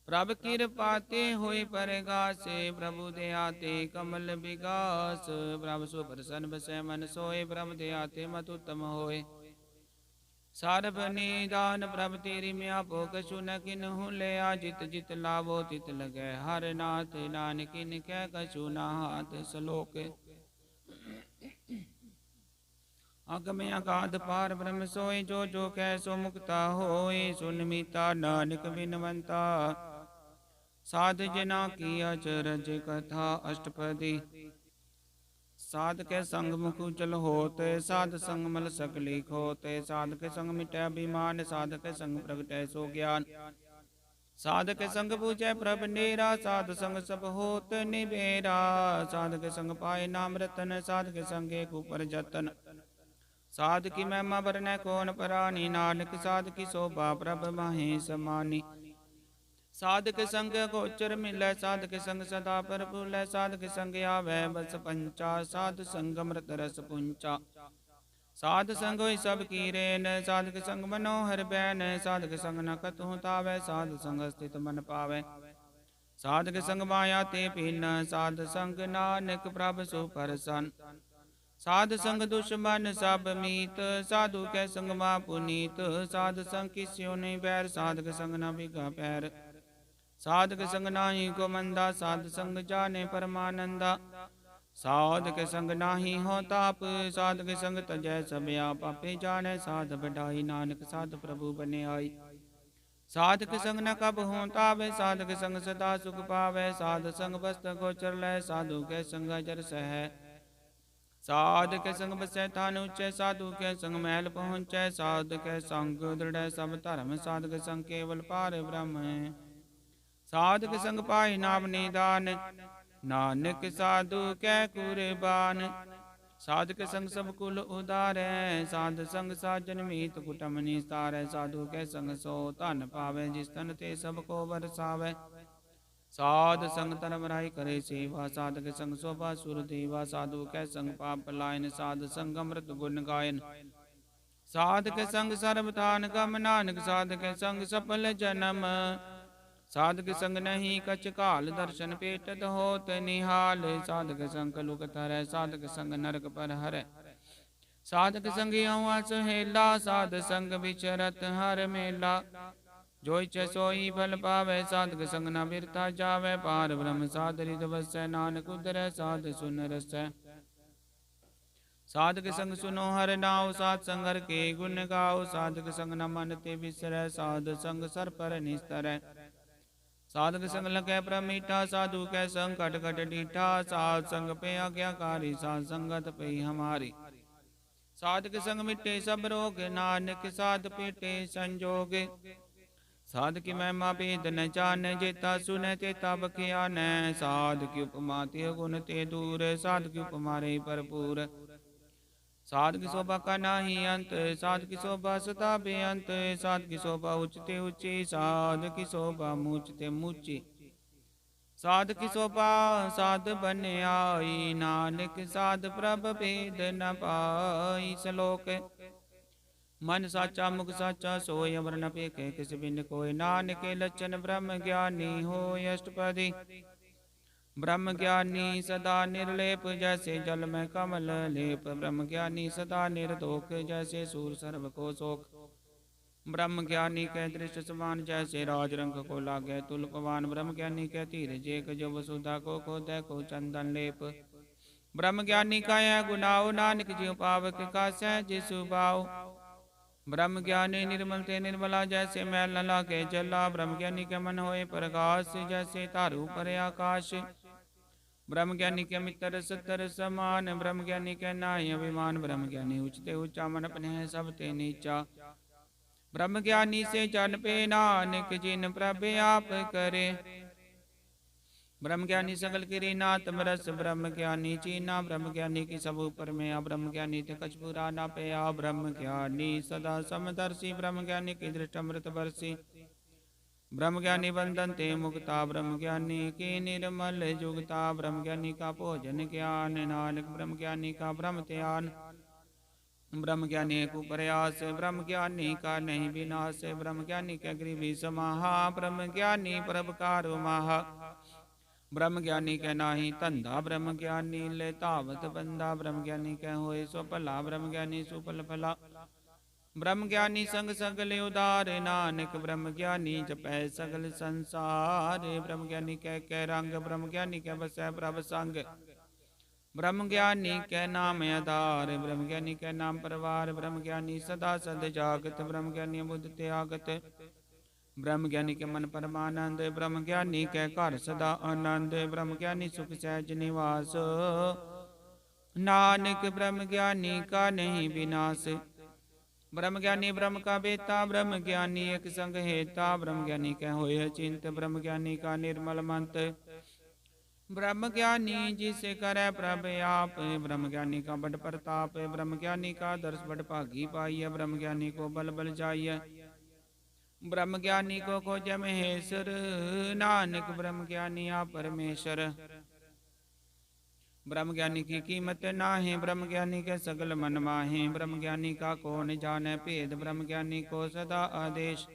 प्रभ कृपा ते होए परगासे। प्रभु दया ते कमल विगास। प्रभ सो प्रसन्न बसै मन सोए। प्रभ दया ते मत उत्तम होए। सर्ब निदान प्रभ तेरी म्या भो। कछु न किन्हु लिया। जित जित लावो तित लगै हर नाथ। नानक इनकै कछु न हाथ। सलोक अगम अगाध पार ब्रह्म सोय। जो जो कह सो मुक्ता होय। सुन मीता नानक बिनवंता। साध जना की अचरज कथा अष्टपदी। साध के संग मुख उजल होत। साध संग मल सकली खोत। साध के संग मिटै अभिमान। साध के संग प्रगटै सो ज्ञान। साध के संग पूजै प्रभ नेरा। साध संग सब होत निबेरा। साध के संग पाए नाम रतन। साध के संग एक ऊपर जतन। साध की महिमा बरनै कौन परानी। नानक साध की शोभा प्रभ माहे समानी। साधक संग गोचर मिलै, साधक संग सदा प्रफुल्लै, साधक संग आवै बस पंचा, साध संग अमृत रस पुंचा। साध संग होई सब कीरेन, साधक संग मनोहर बैन, साधक संग न कतहु तावै, साध संग स्थित मन पावै। साधक संग माया ते पीन, साध संग नानक प्रभ सु परसन। साध संग दुश्मन सब मीत, साधु कै संग मा पुनीत, साध संग किस्यो नहीं बैर, साधक संग न बिगा पैर। साधक संग नाही को मंदा, साध संग जाने परमानंदा, साधक संग नाही हो ताप, साधक संग तजै सब आप, आपे जाने साध बढ़ाई, नानक साध प्रभु बने आई। साधक संग न कब हों तावे, साधक संग सदा सुख पावै, साध संग बस्त गोचर लै, साधु के संग अजर सह। साध के संग बसै थान ऊंचे, साधु के संग महल पहुँचै, साध के संग दृढ़ सब धर्म, साधक संग केवल पार ब्रह्म। साधक संग पाहि नाम निदान, नानक साधु कै कुर्बान। साधक संग सब कुल उदारै, साध संग साजन मीत कुटुम निस्तारै, साधु कै संग सो धन पावै, जिस तन ते सब को बरसावै। साध संग धर्म राई करे सेवा, साधक संग शोभा सुर देवा, साधु कै संग पाप पलायन, साध संग अमृत गुण गायन। साधक संग सर्वधान गम, नानक साधक संग सफल जन्म। साधक संग नहीं कछ काल, दर्शन पेटत होत निहाल, साधक संग लुक धरै, साधक संग नरक पर हरै। साधक संग यौआ सुहेला, साध संग विचरत हर मेला, जोई छ सोई फल पावै, साधक संग न बिरथा जावै, पार ब्रह्म साध रित बसै, नानक उदरै साध सुन रसै। साधक संग सुनो हर नाव, साध संग हर के गुण गाओ, साधक संग न मन ते बिसरै, साध संग सर पर निस्तरै। साधक संग लगे प्रमीठा, साधु कै संग कट कट डीठा, साध संग पे आज्ञाकारी, साध संगत पे हमारी। साधक संग मिटे सब रोग, नानक साध पेटे संजोग। साध की महिमा भेद न जान, जेता सुन तेता बखियान, साध की उपमा ते गुण ते दूर, साध की उपमा रे भरपूर। साध की शोभा का नाही अंत, साध की शोभा सदा बेअंत, साध की शोभा उच्चते ऊंची, साध की शोभा मूचते मूची। साध की शोभा साध बन आई, नानक साध प्रभ भेद न पाई। श्लोक मन साचा मुख साचा सोय, अमर न पेखे किस बिन कोय, नानक लक्षण ब्रह्म ज्ञानी होय। अष्टपदी ब्रह्म ज्ञानी सदा निर्लेप, जैसे जल में कमल लेप, ब्रह्म ज्ञानी सदा निर्दोष, जैसे सूर सर्व को शोक। ब्रह्म ज्ञानी के दृष्ट समान, जैसे राज रंग को लागे तुल पवान, ब्रह्म ज्ञानी के तीर जेक जो वसुधा को खोदै को चंदन लेप। ब्रह्म ज्ञानी का यह गुनाओ, नानक जीव पावक का सहज सुभाव। ब्रह्म ज्ञानी निर्मल ते निर्मला, जैसे मैल न लागे जला, ब्रह्म ज्ञानी के मन होए प्रकाश, जैसे तारू पर आकाश। ब्रह्म ज्ञानी के मित्र सत्तर समान, ब्रह्म ज्ञानी के नाहि अभिमान, ब्रह्म ज्ञानी उचते ऊंचा, मन अपने है सब ते नीचा। ब्रह्म ज्ञानी से जन पे नानक, जिन प्रभ आप करे। ब्रह्म ज्ञानी सकल किरी नाथ रस, ब्रह्म ज्ञानी चीना, ब्रह्म ज्ञानी की सब ऊपर में आ, ब्रह्म ज्ञानी ते कछ बुरा ना पे आ, ब्रह्म ज्ञानी सदा समदर्शी, ब्रह्म ज्ञानी की दृष्ट अमृत बरसी। ब्रह्म ज्ञानी बंधन ते मुक्ता, ब्रह्म ज्ञानी की निर्मल जुगता, ब्रह्म ज्ञानी का भोजन ज्ञान, नानक ब्रह्म ज्ञानी का ब्रह्म ध्यान। ब्रह्म ज्ञानी को प्रयास, ब्रह्म ज्ञानी का नहीं विनाश, ब्रह्म ज्ञानी के गृह समाहा, ब्रह्म ज्ञानी परपकार माहा। ब्रह्म ज्ञानी के नाही धंधा, ब्रह्म ज्ञानी ले तावत बंदा, ब्रह्म ज्ञानी के होए सो भला, ब्रह्म ज्ञानी सुफल फला। ब्रह्म ज्ञानी संग सगल उदार, नानक ब्रह्म ज्ञानी जपै सगल संसार। ब्रह्म ज्ञानी कह रंग, ब्रह्म ज्ञानी के बसै प्रभ संग, ब्रह्म ज्ञानी के नाम आधार, ब्रह्म ज्ञानी के नाम परवार। ब्रह्म ज्ञानी सदा सद जागत, ब्रह्म ज्ञानी बुद्ध त्यागत, ब्रह्म ज्ञानी के मन परमानंद, ब्रह्म ज्ञानी के घर सदा आनंद, ब्रह्म ज्ञानी सुख सहज निवास, नानक ब्रह्म ज्ञानी का नहीं विनाश। ब्रह्म ज्ञानी ब्रह्म का बेता, ब्रह्म ज्ञानी एक संग हेता, ब्रह्म ज्ञानी कह होय चिंत, ब्रह्म ज्ञानी का निर्मल मंत। ब्रह्म ज्ञानी जिसे करे प्रभ आप, ब्रह्म ज्ञानी का बड़ प्रताप, ब्रह्म ज्ञानी का दर्श बड़ भागी पाइय, ब्रह्म ज्ञानी को बल बल जाइय। ब्रह्म ज्ञानी को खोजै महेश्वर, नानक ब्रह्म ज्ञानी आप परमेश्वर। ब्रह्म ज्ञानी की कीमत नाहीं, ब्रह्म ज्ञानी के सगल मन माहीं। ब्रह्म ज्ञानी का कौन जाने भेद, ब्रह्म ज्ञानी को सदा आदेश।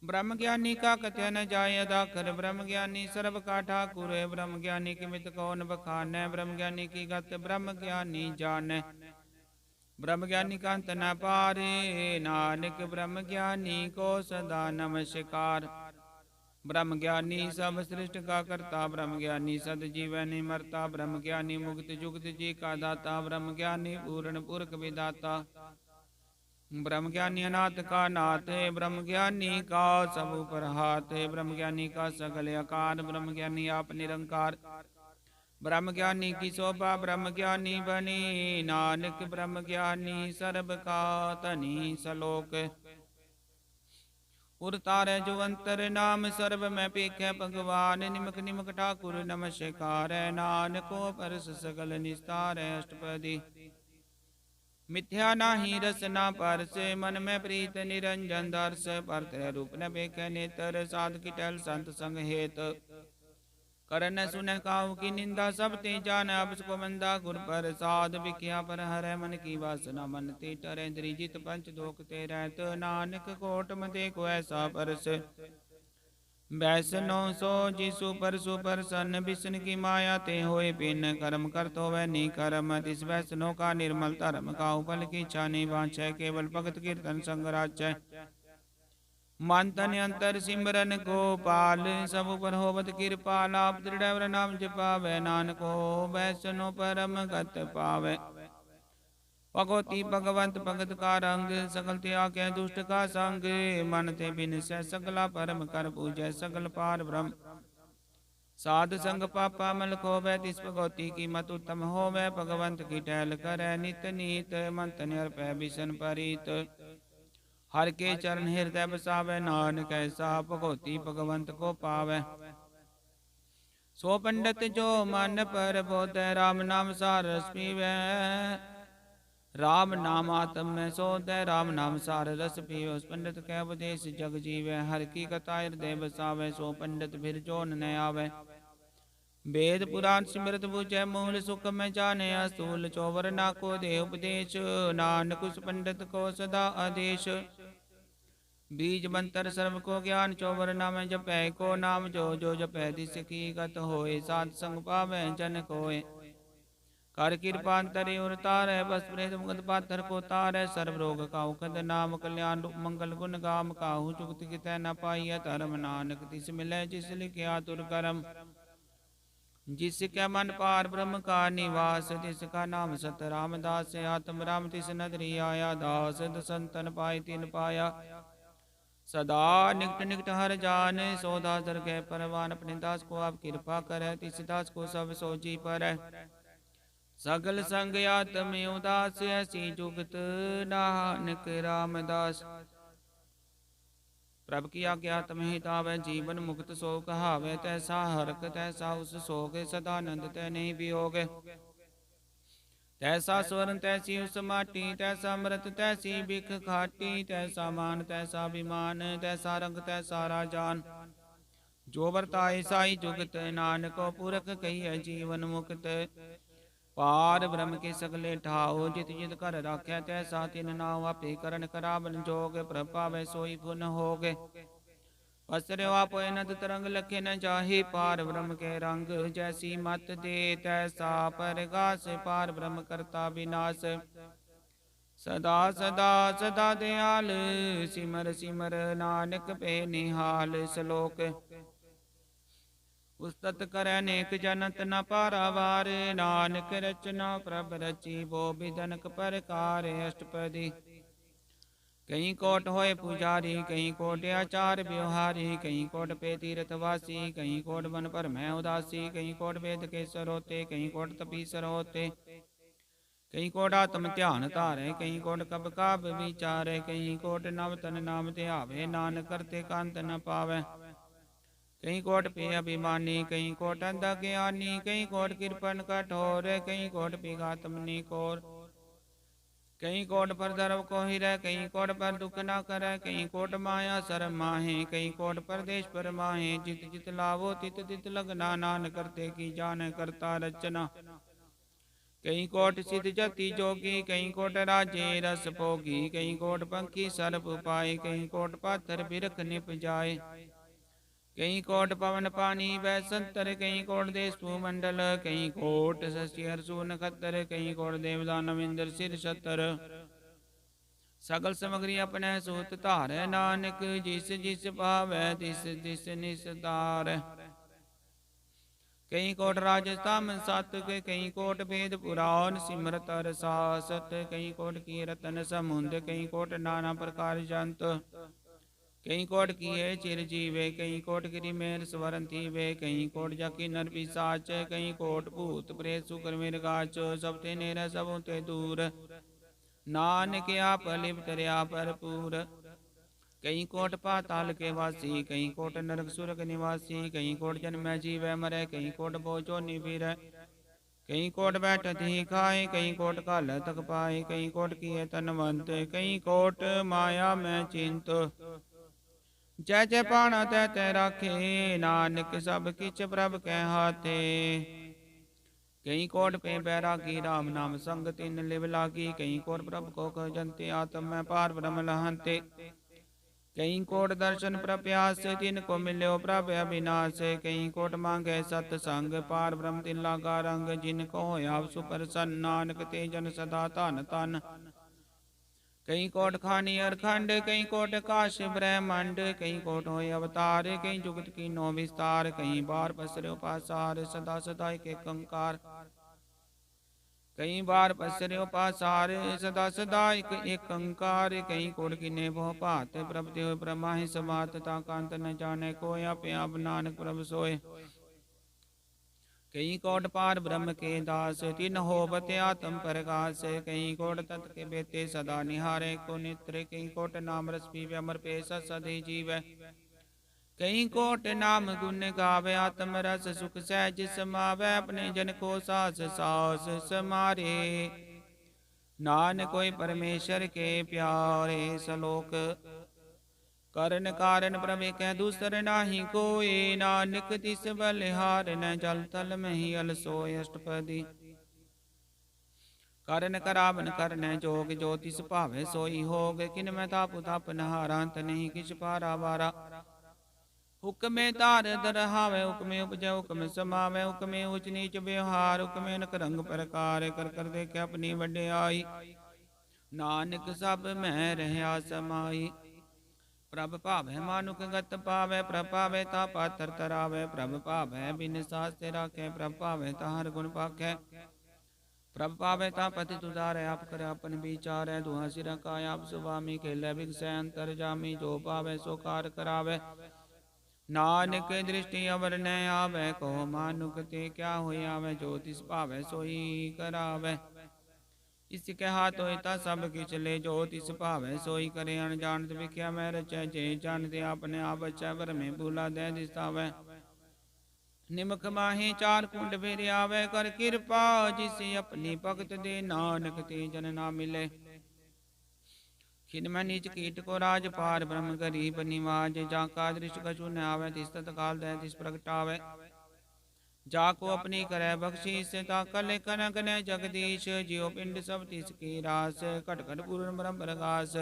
ब्रह्म ज्ञानी का कथ्य न जाय अदाखर, ब्रह्म ज्ञानी सर्व का ठाकुर है। ब्रह्म ज्ञानी की मित कौन बखानै, ब्रह्म ज्ञानी की गत ब्रह्म ज्ञानी जानै। ब्रह्म ज्ञानी का अंत न पारे, नानक ब्रह्म ज्ञानी को सदा नमस्कार। ब्रह्म ज्ञानी सब सृष्टि का करता, ब्रह्म ज्ञानी सद जीव नहीं मरता। ब्रह्म ज्ञानी मुक्त जुगत जी का दाता, ब्रह्म ज्ञानी पूर्ण पुरख विदाता। ब्रह्म ज्ञानी अनाथ का नाथ है, ब्रह्म ज्ञानी का सब ऊपर हाथ है। ब्रह्म ज्ञानी का सगल आकार, ब्रह्म ज्ञानी आप निरंकार। ब्रह्म ज्ञानी की शोभा ब्रह्म ज्ञानी बनी, नानक ब्रह्म ज्ञानी सर्व का धनी। सलोक उर तारे जो अंतर नाम, सर्व में पेखे भगवान। निमक निमक ठाकुर नमस्कार, नानको परस सगल निस्तार। अष्टपदी मिथ्या नाही रस ना परस, मन में प्रीत निरंजन दर्श। पर तेरे रूप न पेखे नेतर, साध की टहल संत संग हेत। करन सुन काहू की निंदा, सब ते जान अब को मंदा। गुर प्रसाद विख्या पर हरै, मन की वासना मन ते टरै। द्रिजित पंच दोख ते रहत, नानक कोट मते को ऐसा परस। बैसनो सो जिसु परसु परसन, बिसन की माया ते होए पिन। कर्म करत होवै नी कर्म, तिस बैसनो का निर्मल धर्म। काहू फल की इच्छा नहीं वांछै, केवल भगत कीर्तन संग राचै। मन तन अंतर सिमरन गोपाल, सब पर होवत कृपाल। आप दृढ़ नाम जपावै, नानक हो वैष्णो परम गत पावै। भगवती भगवंत भगत का रंग, सकल त्याग के दुष्ट का संग। मन ते बिन से सगला परम कर पूजै, सकल पार ब्रह्म। साध संग पापा मल खोवै, तिस भगवती की मत उत्तम होवै। भगवंत की टहल करै नित नीत, मन तन अर्पै बिसन परीत। हर के चरण हृदय बसावै, नानक ऐसा भगवती भगवंत को पावै। सो पंडित जो मन पर बोधै, राम नाम सार रस पीवै। राम नाम आत्म में सोधै, राम नाम सार रस पीवै। उस पंडित कै उपदेश जग जीवै, हर की कथा हृदय बसावै। सो पंडित फिर जोन न आवै, वेद पुराण सिमरत बुझै। मूल सुख में जाने असूल, चौवर ना को दे उपदेश। नानक उस पंडित को सदा आदेश। बीज मंत्र सर्व को ज्ञान, चौवर नाम जपै को नाम। जो जो जपै तिस की गत होए, साध संग पावै जन कोय। कर कृपा तरि उर तारै, बस प्रेत मुगत पाथर को तारै। सर्व रोग काहू कद नाम, कल्याण रूप मंगल गुण गाम। काहू जुगत कितै न पाइय धर्म, नानक तिस मिलै जिस लिखिया तुर करम। जिसके मन पार ब्रह्म का निवास, तिसका नाम सत रामदास। आत्म राम तिस नदरी आया, दास दसंतन पाई तिन पाया। सदा निकट निकट हर जान, सो दास दर गए परवान। अपने दास को आप कृपा करे, तिस दास को सब सोजी पर। सगल संग आत्म उदास, ऐसी जुगत नानक रामदास। प्रभ की आज्ञा तमहित आवै, जीवन मुक्त सो कहावै। तैसा हरक तैसा उस सोग, सदानंद तै नहीं वियोग। तैसा स्वर्ण तैसी उस माटी, तैसा अमृत तैसी बिख खाटी। तैसा मान तैसा अभिमान, तैसा रंग तैसा राजान। जो वर्ताए साई जुगत, नानको पुरख कहिए जीवन मुक्त। पार ब्रह्म के सगले ठाओ, जित जित कर राखै तैसा तिन नाव। आपे करण करावन जोग, प्रभावै सोई पुन होग। पसरो आप नद तरंग लखे न जाहि, पार ब्रह्म के रंग। जैसी मत दे तैसा परगास, पार ब्रह्म करता विनाश। सदा सदा सदा दयाल, सिमर सिमर नानक पे निहाल। श्लोक उस्तत करे नेक जनत न पारावार, नानक रचना प्रभ रची वो विधनक परकार। अष्टपदी कहीं कोट होए पुजारी, कहीं कोट आचार व्यवहारी। कहीं कोट पे तीर्थवासी, कहीं कोट वन पर मैं उदासी। कहीं कोट वेद के सर होते, कहीं कोट तपीसर होते। कहीं कोट आत्म ध्यान धारे, कहीं कोट कब काब विचारे। कहीं कोट नव तन नाम ध्यावे, नानक करते कांत न पावे। कहीं कोट पे अभिमानी, कहीं कोट अंध ज्ञानी। कहीं कोट कृपन कठोर, कहीं कोट पिघातम निकोर। कहीं कोट पर धर्म को ही रह, कहीं कोट पर दुख ना करे, कहीं कोट माया सर माहे, कहीं कोट परदेश पर माहे। जित जित लावो तित तित लगना, नान करते की जान करता रचना। कहीं कोट सिद्ध जति जोगी, कहीं कोट राजे रस भोगी, कहीं कोट पंखी सर्प पाए, कहीं कोट पाथर बिरख निप जाए। कहीं कोट पवन पानी वै संतर, कहीं कोट देश भूमंडल, कहीं कोट शशि हर्षु नखत्तर, कहीं कोट देवदानव इंद्र सिर छतर। सगल समग्री अपने सूत धार, नानक जिस जिस भावै तिस तिस निस्तार। कहीं कोट राजस्थान सत, कहीं कोट वेद पुराण सिमरत रसासत, कहीं कोट की रतन समुंद, कहीं कोट नाना प्रकार जंत। कहीं कोट किए चिरजीवे, कहीं कोट गिरि मेल स्वरन थीवे, कहीं कोट जाकी नर पिशाच, कहीं कोट भूत प्रेत सुकर मृगाच। सब ते नेर सब ते दूर, नानक आप लिप्त रया भरपूर। कहीं कोट पाताल के वासी, कहीं कोट नरक सुरग निवासी, कहीं कोट जन्म जीवै मरै, कहीं कोट बोझो निबिर। कहीं कोट बैठत ही खाए, कहीं कोट काल तक पाए, कहीं कोट किए तनवंत, कहीं कोट माया में चिंत। जय जय पाणा तै तै राखे, नानक सब किछ प्रभ कै हाथे। कहीं कोट पे बैरागी, राम नाम संग तिन लिव लागी, कहीं कोट प्रभ को कह जंते, आत्म में पार ब्रह्म लहंते। कहीं कोट दर्शन प्रप्यास, तिन को मिल्यो प्रभ अविनाश, कहीं कोट मांगे सत्संग, पार ब्रह्म तिन लागा रंग। जिनको होया सुप्रसन्न, नानक ते जन सदा धन धन। कहीं कोट खानी अरखंड, कहीं कोट काश ब्रह्मंड, कहीं कोट होय अवतार, कहीं जुगत की नो विस्तार, कहीं बार पसर्यो पासार, सदा सदा एक कंकार। कहीं बार पसर्यो पासार, सदा सदा एक कंकार, कहीं कोट की ने भो पात, प्रभ देव ब्रह्मा ही समात, ताकांत न जाने कोय, आप आप नानक प्रभ सोय। कहीं कोट पार ब्रह्म के दास, तिन होवत आत्म प्रकाश, कहीं कोट तत् के बेते सदा निहारे को नेत्र, कहीं कोट नाम रस पीवे अमर पे सदे जीवै। कहीं कोट नाम गुण गावे, आत्म रस सुख सहज समावै, अपने जन को सास सास समारे। नान कोई परमेश्वर के प्यारे, सलोक करण कारण प्रभु कह दूसर नाही कोय, नानक तिस बलिहार न जल थल में ही अलसोय। अष्टपदी करण करावन करन जोग, जो तिस भावे सोई होग, किन मैं ताप ताप नहारांत नहीं किछ पारा वारा। हुक्मे तार दरहावे, हुक्मे उपजय हुक्म समावे, हुक्मे उच नीच व्यवहार, हुक्मे नक रंग प्रकार, कर कर देखे अपनी वड्याई। नानक सब में रहया समाई, प्रभ भावै मानुक गत पावै, प्रभ पावै ता पातर तरावै, प्रभ भावै बिन सास्ते राखै, प्रभ पावै ता हर गुण पाखै। प्रभ पावै ता पति तुधारै, आप करे अपन विचारै, दुआ सिर काय आप सुवामी, खेलै बिगसै अंतर जामी, जो पावै सो कार करावै। नानक दृष्टि अवर न आवै, कहो मानुक ते क्या होय आवै, जो तिस भावै सोई करावै। इसके हाथ होता सब किछ ले, जो तिस भावै सोई करे, अनजानत विख्या मैं रचै, जे जानते अपने आप बचै, पर में भूला दे दिसावै। निमक माही चार कुंड फिर आवे, कर कृपा जिसे अपनी भगत दे, नानक ते जन ना मिले। खिन मैं नीच कीट को राज पार, ब्रह्म गरीब निवाज, जाका दृष्ट कछु न आवे, तिस तत्काल दे तिस प्रगटावे। जाको अपनी करे बख्शीस, ताकल कनक ने जगदीश, जियो पिंड सब तिसकी रास, घट घट पूर्ण ब्रह्म प्रकाश।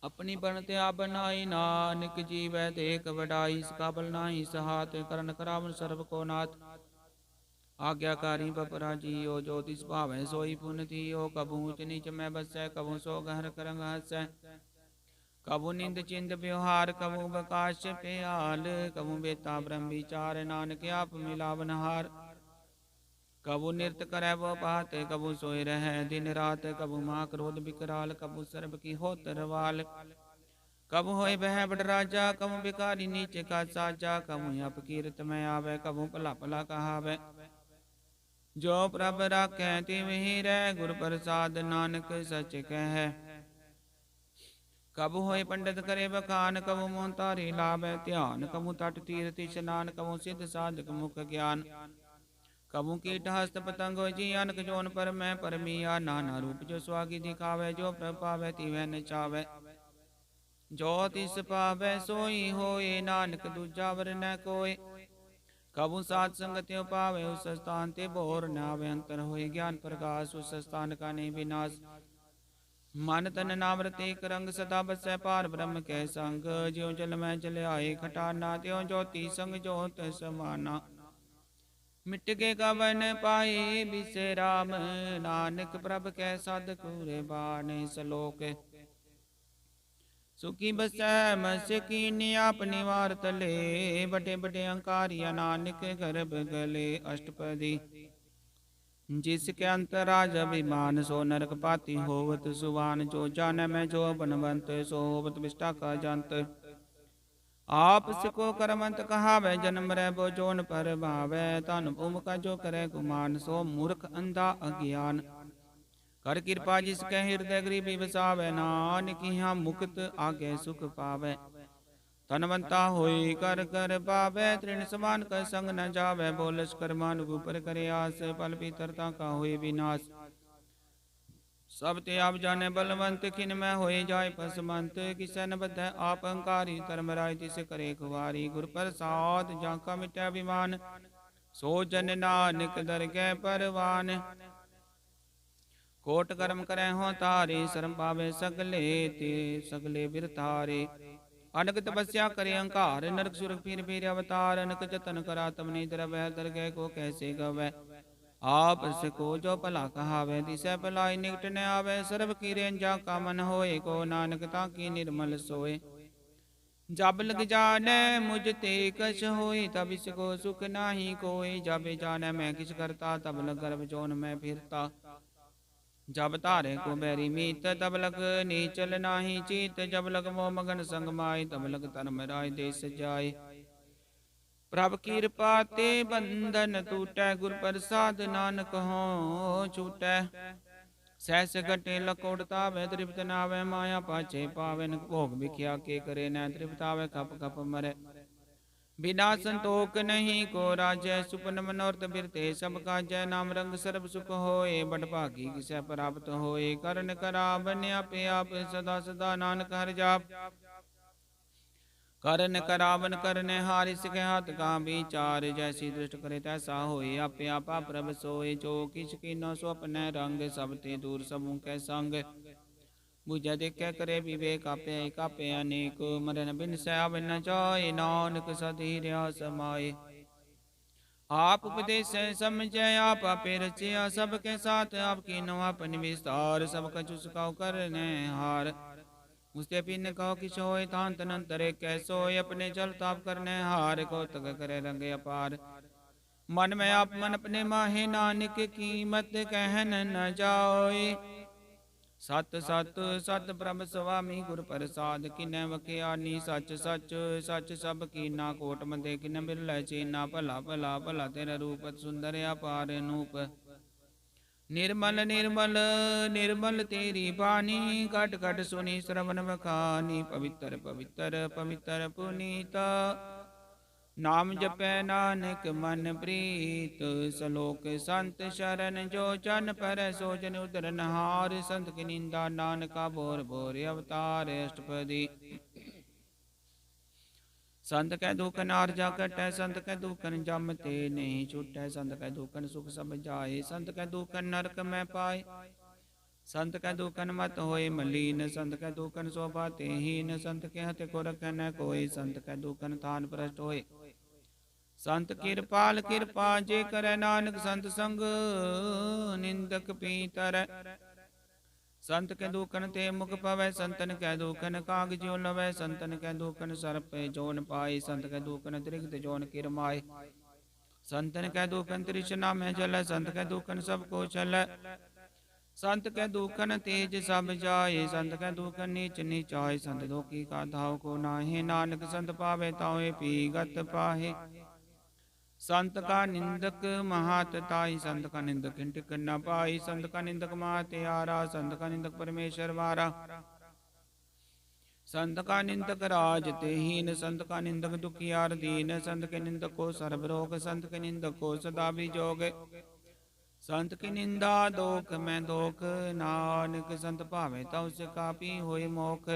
अपनी बनते आप बनाई, नानक जीवै देख वडाई, इसका बल नाही सहात, करण करावन सर्व को नाथ। आज्ञाकारी बपरा जियो, जो तिस भावै सोई पुन थियो, कबू ऊंच नीच मैं बसै, कबू सो गहर करंग हसै। कबू निंद चिंद व्यवहार, कबू बकाश प्याल, कबू बेता ब्रह्म विचार, नानक आप मिलावनहार। कबू नृत्य करे वो बात, कबू सोए रहे दिन रात, कबू माँ क्रोध विकराल, कबू सर्ब की हो तरवाल। कबू होए बह बड़ राजा, कबू बिकारी नीचे का साजा, कबू अपकीरत में आवे, कबू भला भला कहावे। जो प्रभ राखै तिवहि रह, गुर प्रसाद नानक सच कह। कबू होए पंडित करे बखान, कबू मोह तारी लाभै ध्यान, कबू तट तीर्थ स्नान, कबू सिद्ध साधक मुख ज्ञान। कबू कीट हस्त पतंग जी अनक जोन पर मैं परमिया नाना रूप जो स्वागी दिखावे जो प्रभ पावे तिवै न चावे जो तिस पावे सोई होए नानक दूजा वर न कोय कबू सात संगत्यो पावे उस स्थान ते बोर न आवे अंतर होए ज्ञान प्रकाश उस स्थान का नहीं विनाश मन तन नाम रते रंग सदा बसै पार ब्रह्म के संग ज्यो जल में जल आए खटाना त्यों ज्योति संग ज्योत समाना मिट के कवन पाए बिसे राम नानक प्रभ कै सद कूरे बाने सलोक सुखी बसै मस्य कीनी अपनी वार तले बटे बटे अंकारिया नानक गर्भ गले अष्टपदी जिसके अंतराज अभिमान सो नरक पाती होवत सुवान जो जान में जो बनवंत सो होवत विष्टा का जंत आप सिको करमंत कहावै जन्म रै बो जोन पर भावै तन भूम का जो करे गुमान सो मूर्ख अंधा अज्ञान कर कृपा जिसके हृदय गरीबी बसावै नानक यहाँ मुक्त आगे सुख पावै तनवंता होई कर कर पावै तृण समान कर संग न जावै बोलस करमान ऊपर करे आस पल पितरता का होई विनाश सब ते आप जाने बलवंत खिन में होए जाय पसमंत किसन बधै आप अंकारी धर्म राय तिस करे कुवारी गुर प्रसाद जाका मिटै अभिमान सो जन नानक दरगह परवान कोट कर्म करे हो तारे शर्म पावे सगले ते सगले बिरतारे अनक तपस्या करे अहंकार नरक सुरख फिर फिर अवतार अनक जतन करा तम निद्र वह दरगह को कैसे गवै आप को जो भला कहावे दिसै भलाई निकट न आवे सर्व की रेंजा का मन होए को नानक ताकी निर्मल सोए जब लग जाने मुझ ते कछ होए तब इसको सुख नाही कोई जब जाने मैं किस करता तब लग गर्भ जोन में फिरता जब तारे को बैरी मीत तब लग नीचल नाही चीत जब लग मोह मगन संग माय तब लग तन राय देश जाय प्रभ कृपा ते बंधन टूटै गुर प्रसाद नानक हो छूटै सहस घटे लकोड़ता वे तृप्त नावे माया पाछे पावन भोग भिख्या के करे न तृप्तावे खप खप मरे बिना संतोख नहीं को राजय सुपन मनोरथ बिरते सब काजय नाम रंग सर्व सुख होए बड़ भागी किसे प्राप्त होए करण करा बन्या पे आप सदा सदा नानक हर जाप करन करावन करने हारिस के हाथ का विचार जैसी दृष्ट करे तैसा होए आपे आपा प्रभ सोए जो किछ की न स्वप्न रंग सब ते दूर सबों के संग बुझ देख करे विवेक आपे अनेक मरण बिन सैव न जाए नानक सधीर समाये आप उपदेश समझे आप आपे रचिया सबके साथ आपकी नो अपन विस्तार सब कछु सुखाओ करने हार उसते पिन कहो कि सोए तांत नंतरे कैसो अपने जल ताप करने हार को तक करे रंगे अपार मन में आप मन अपने माहे नानक कीमत कहन न जाओए सत सत सत प्रभ स्वामी गुर प्रसाद किन्ने वख्यानी सच सच सच सब कीना कोट मंदे किन्ने बिरलै चीना भला भला भला तेरा रूप सुंदर अपार नूप निर्मल निर्मल निर्मल तेरी बानी कट कट सुनी श्रवण बखानी पवित्र पवित्र पवित्र पुनीता नाम जपै नानक मन प्रीत सलोक संत शरण जो जन पर सो जन उदरन हार संत की निंदा नानका बोर बोर अवतार अष्टपदी संत कै दुखन आरजा कटै संत कै दुखन जम ते नहीं छूटै संत कै दुखन सुख सब जाए संत कै दुखन नरक में पाए संत कै दुखन मत होए मलीन संत कै दुखन शोभा ते हीन संत के हथ को रखै न कोई संत कै दुखन थान भ्रष्ट होए संत कृपाल कृपा जे करे नानक संत संग निंदक पीतर संत के दुखन ते मुख पवै संतन कै दुखन काग ज्यो लवै संतन कै दुखन सर्प जोन पाए संत कै दुखन त्रिगत जोन किरमाए संतन कै दुखन तृष्णा में जल संत कै दुखन सब को चल संत कै दुखन तेज सब जाए संत कै दुखन नीच नीचाए संत दुखी का धाव को नाहे नानक संत पावे तावे पी गत पाहे संत का निंदक महात ताई संत का निंदक टिक न पाई संत का निंदक महात्यारा संत का निंदक परमेश्वर वारा संत का निंदक राज ते हीन, संत का निंदक दुखियार दीन, संत के निंदक को सर्व रोग, संत के निंदक को सदा विजोग। संत की निंदा दोख मैं दोख, नानक संत भावे तव से कापी होए मोख।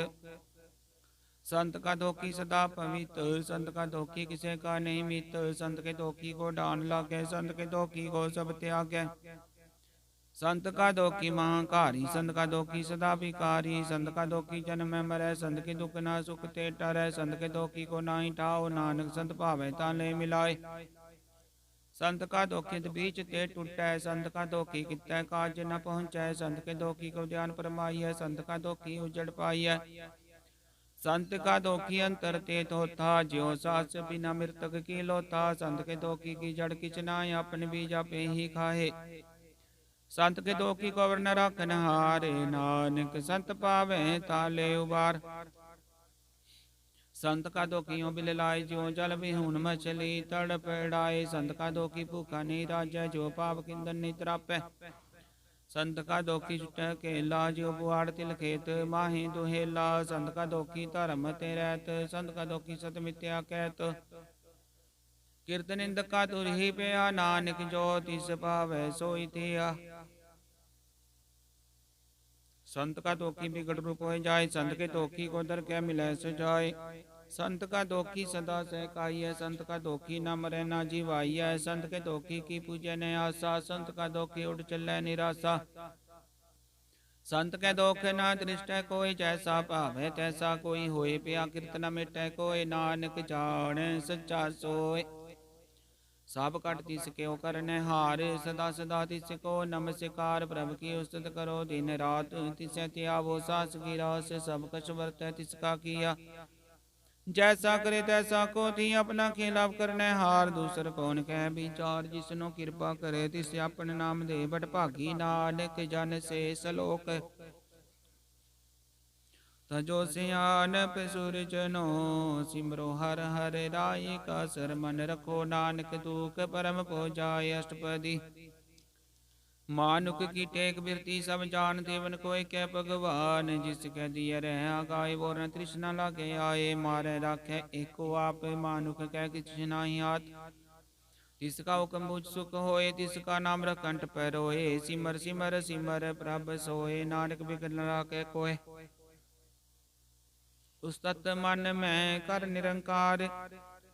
संत का दोखी सदा पवित, संत का दोखी किसे का नहीं मित, संत के दोखी को डान लागे, संत के दोखी को सब त्यागे। संत का दोखी महाकारी, संत का दोखी सदा विकारी, संत का दोखी जन्म में मरै, संत के दुख ना सुख ते टरै, संत के दोखी को नाही ठाओ, नानक संत भावे ताले मिलाए। संत का दोखी बीच ते टूटै, संत का दोखी कितै काज न पहुँचै, संत के दोखी को ध्यान फरमाइए, संत का दोखी उजड़ पाइए। संत का दोखी अंतर ते थोथा, ज्यो सास बिना मृतक की लोथा, संत के दोखी की जड़ किच नाय, अपन बीजा पे ही खाहे। संत के दोखी को वर्ण रखन हारे, नानक संत पावे ताले उबार। संत का दोखियों बिल लाए, ज्यो जल विहून मछली तड़प डाए, संत का दोखी भूखा नहीं राजै, जो पाप किंदन नहीं त्रापै। संत का दोखी छुट केला, ज्यो बुआड़ तिल खेत माही दुहेला, संत का दोखी धर्म ते रहत, संत का दोखी सत मिथ्या कहत। किरत निंदक का तुर ही पिया, नानक जो तिस पावै सोई थिया। संत का दोखी बिगड़ रूप हो जाए, संत के दोखी को दर क्या मिले सुजाए। संत का दोखी सदा सहकाई है, संत का दोखी न मरे न जीवाई है, संत के दोखी की पूजे न आशा, संत का दोखी उठ चले निराशा। संत के दोख न दृष्ट कोई, जैसा पावे तैसा कोई होए, पिया कीर्त न मिटे कोई, नानक जाने सच्चा सोए। सब कट तिसके करने हार, सदा सदा तिसको नमस्कार, प्रभु की उस्तत करो दिन रात, तिसे त्यावो सास की रास, सब कछ वर्त तिसका किया। जैसा करे तैसा को थी, अपना खिलाफ करने हार, दूसर कौन कह विचार, जिसनो कृपा करे तिसे अपन नाम दे, बट भागी नानक जन से सलोक। तजो सियानप सुरजनो, सिमरो हर हर राय का सर, मन रखो नानक दुख परम पो जाय अष्टपदी। मानुक की टेक बिरती सब जान, देवन कोई कै भगवान, जिसके दिए रह गाय वो न तृष्णा लागे आए, मारे राखे एको आप, मानुक कह किछ नाही हाथ। तिसका हुक्म बुझ सुख होए, तिसका नाम रखंठ पैरोए, सिमर सिमर सिमर प्रभ सोए, नानक बिगड़ न राखे कोय। उस्तत मन में कर निरंकार,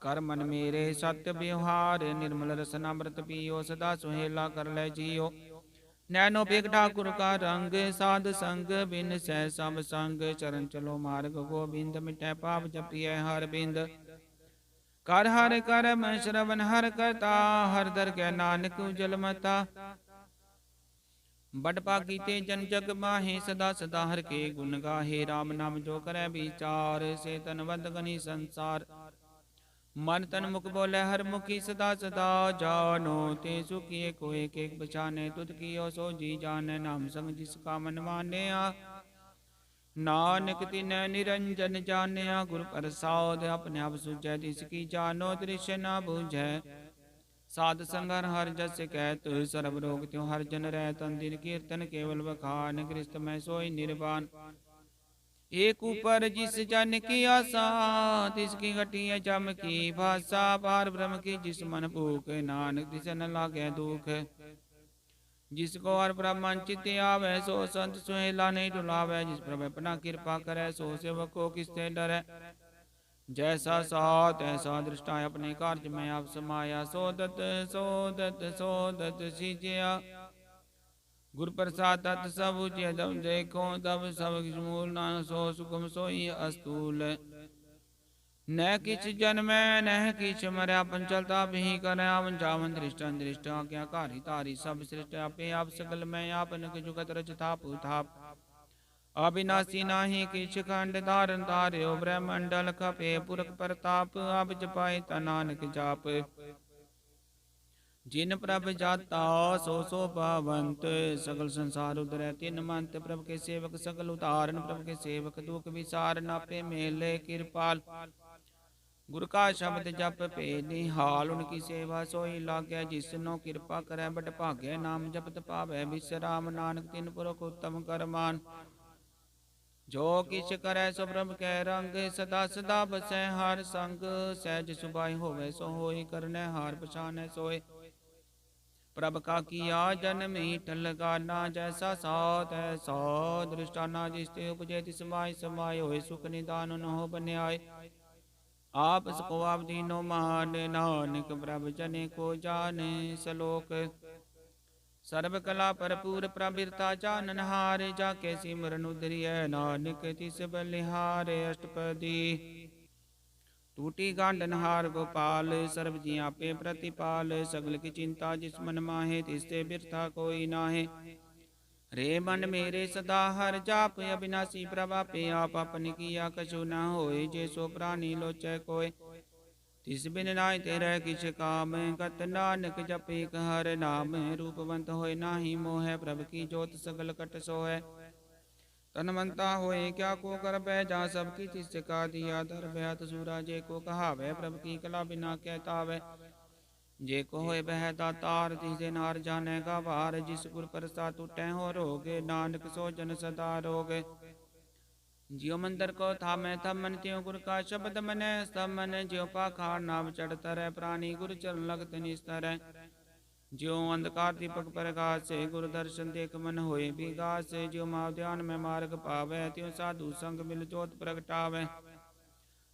कर मन मेरे सत्य व्यवहार, निर्मल रसन अमृत पियो, सदा सुहेला कर ले जियो। नैनो बेग ठाकुर का रंग, साध संग बिन सह सब संग, चरण चलो मार्ग गोबिंद, मिटै पाप जपिए हर बिंद। कर हर कर मैं श्रवण हर करता, हर दर के नानक उजल मता। बड़ भागी ते जन जग माहे, सदा सदा हर के गुण गाहे, राम नाम जो करे विचार, से तन बंद गनी संसार। मन तन मुख बोले हर मुखी, सदा सदा जानो ते सुखिए को एक एक बचाने, तुद कियो सो जी जाने, नाम संग जिसका मन माने। नानक तिन निरंजन जानिया, गुर प्रसाद अपने आप सुझै, तिसकी जानो दृश्य न बुझै। साध संगर हर जस कहत, सर्व रोग त्यों हर जन रह, तन दिन कीर्तन केवल बखान, गृहस्थ में सोई निर्वाण। एक ऊपर जिस जन की आशा, तिसकी घटी है जम की भाषा, पार ब्रह्म की जिस मन भूख, नानक तिस न लागे दुख। जिसको हर ब्रह्मन चित आवे, सो संत सुहेला नहीं डुलावे, जिस प्रभु अपना कृपा करे, सो सेवक को किससे डरे। जैसा सात ऐसा दृष्टा अपने कार्य में आप समाया, सोदत सोदत सोदत सीजिया। गुरु प्रसाद तत् सब उचिय, तब देखो तब सब मूल, नानक सो सुखम सोई अस्तूल। न किछ जन्मै न किछ मरया, पंचलता भी करे आवन जावन, दृष्टन दृष्ट आज्ञाकारी तारी, सब सृष्ट आपे आप, सकल मैं आपन जुगत रच थाप थाप। अविनाशी नाही किछ खंड, धारन धार्यो ब्रह्मंडल खपे, पुरख प्रताप अब जपाए ता नानक जाप। जिन प्रभ जाता सो सो पावंत, सकल संसार उधरै तिन मंत, प्रभ के सेवक सकल उदाहरण, प्रभ के सेवक दुख विसार, नापे मेले कृपाल। गुरु का शब्द जप पे निहाल, उनकी सेवा सोई लागे, जिसनो कृपा करे बट भागे, नाम जपत पावे विश्राम, नानक तिन पुरख उत्तम करमान। जो किछ करै सो प्रभ कै रंग, सदा सदा बसै हर संग। सहज सुभाय होवे सो होय, करनै हार पछानै सोय। प्रभ का किया जन्म मीठ लगाना, जैसा साथ ऐसा दृष्टाना। जिसते उपजे तिस माय समाय, होय सुख निदान न हो बन्याय। आपस को आप दीनो मान, नानक प्रभ जने को जाने। सलोक सर्व कला भरपूर प्रभृता जाननहार, जाके सिमरन उधरिय नानक तिस बलिहार। अष्टपदी टूटी गांडनहार गोपाल, सर्व जिया पे प्रतिपाल। सगल की चिंता जिस मन माहे, तिससे बिरथा कोई नाहे। रे मन मेरे सदा हर जाप, अविनाशी प्रभा पे आप। अपने किया कछु न होय, जे सो प्राणी लोचै कोय। तिस बिन नाय तेरे किछ काम, कत नानक जपे हर नाम। रूपवंत होय नाही मोह, प्रभ की जोत सगल कट सोहै। तनवंता होए क्या को कर बै, जा सब की तिस का दिया धर। भयत सूरा जे को कहावै, प्रभ की कला बिना कहतावै। जे को होए बह दातार, तिसे नार जाने का वार। जिस गुर प्रसाद टूटै हो रोग, नानक सो जन सदा रोग। जियो मंदिर को थामै थमन, त्यों गुर का शब्द मनै समन। ज्यो पाखार नाम चढ़ तरह, प्राणी गुर चरण लगत निस्तर। ज्यो अंधकार दीपक प्रकाश, गुरु दर्शन देख मन होए विगास। ज्यो माव ध्यान में मार्ग पावै, त्यों साधु संग मिल जोत प्रगटावै।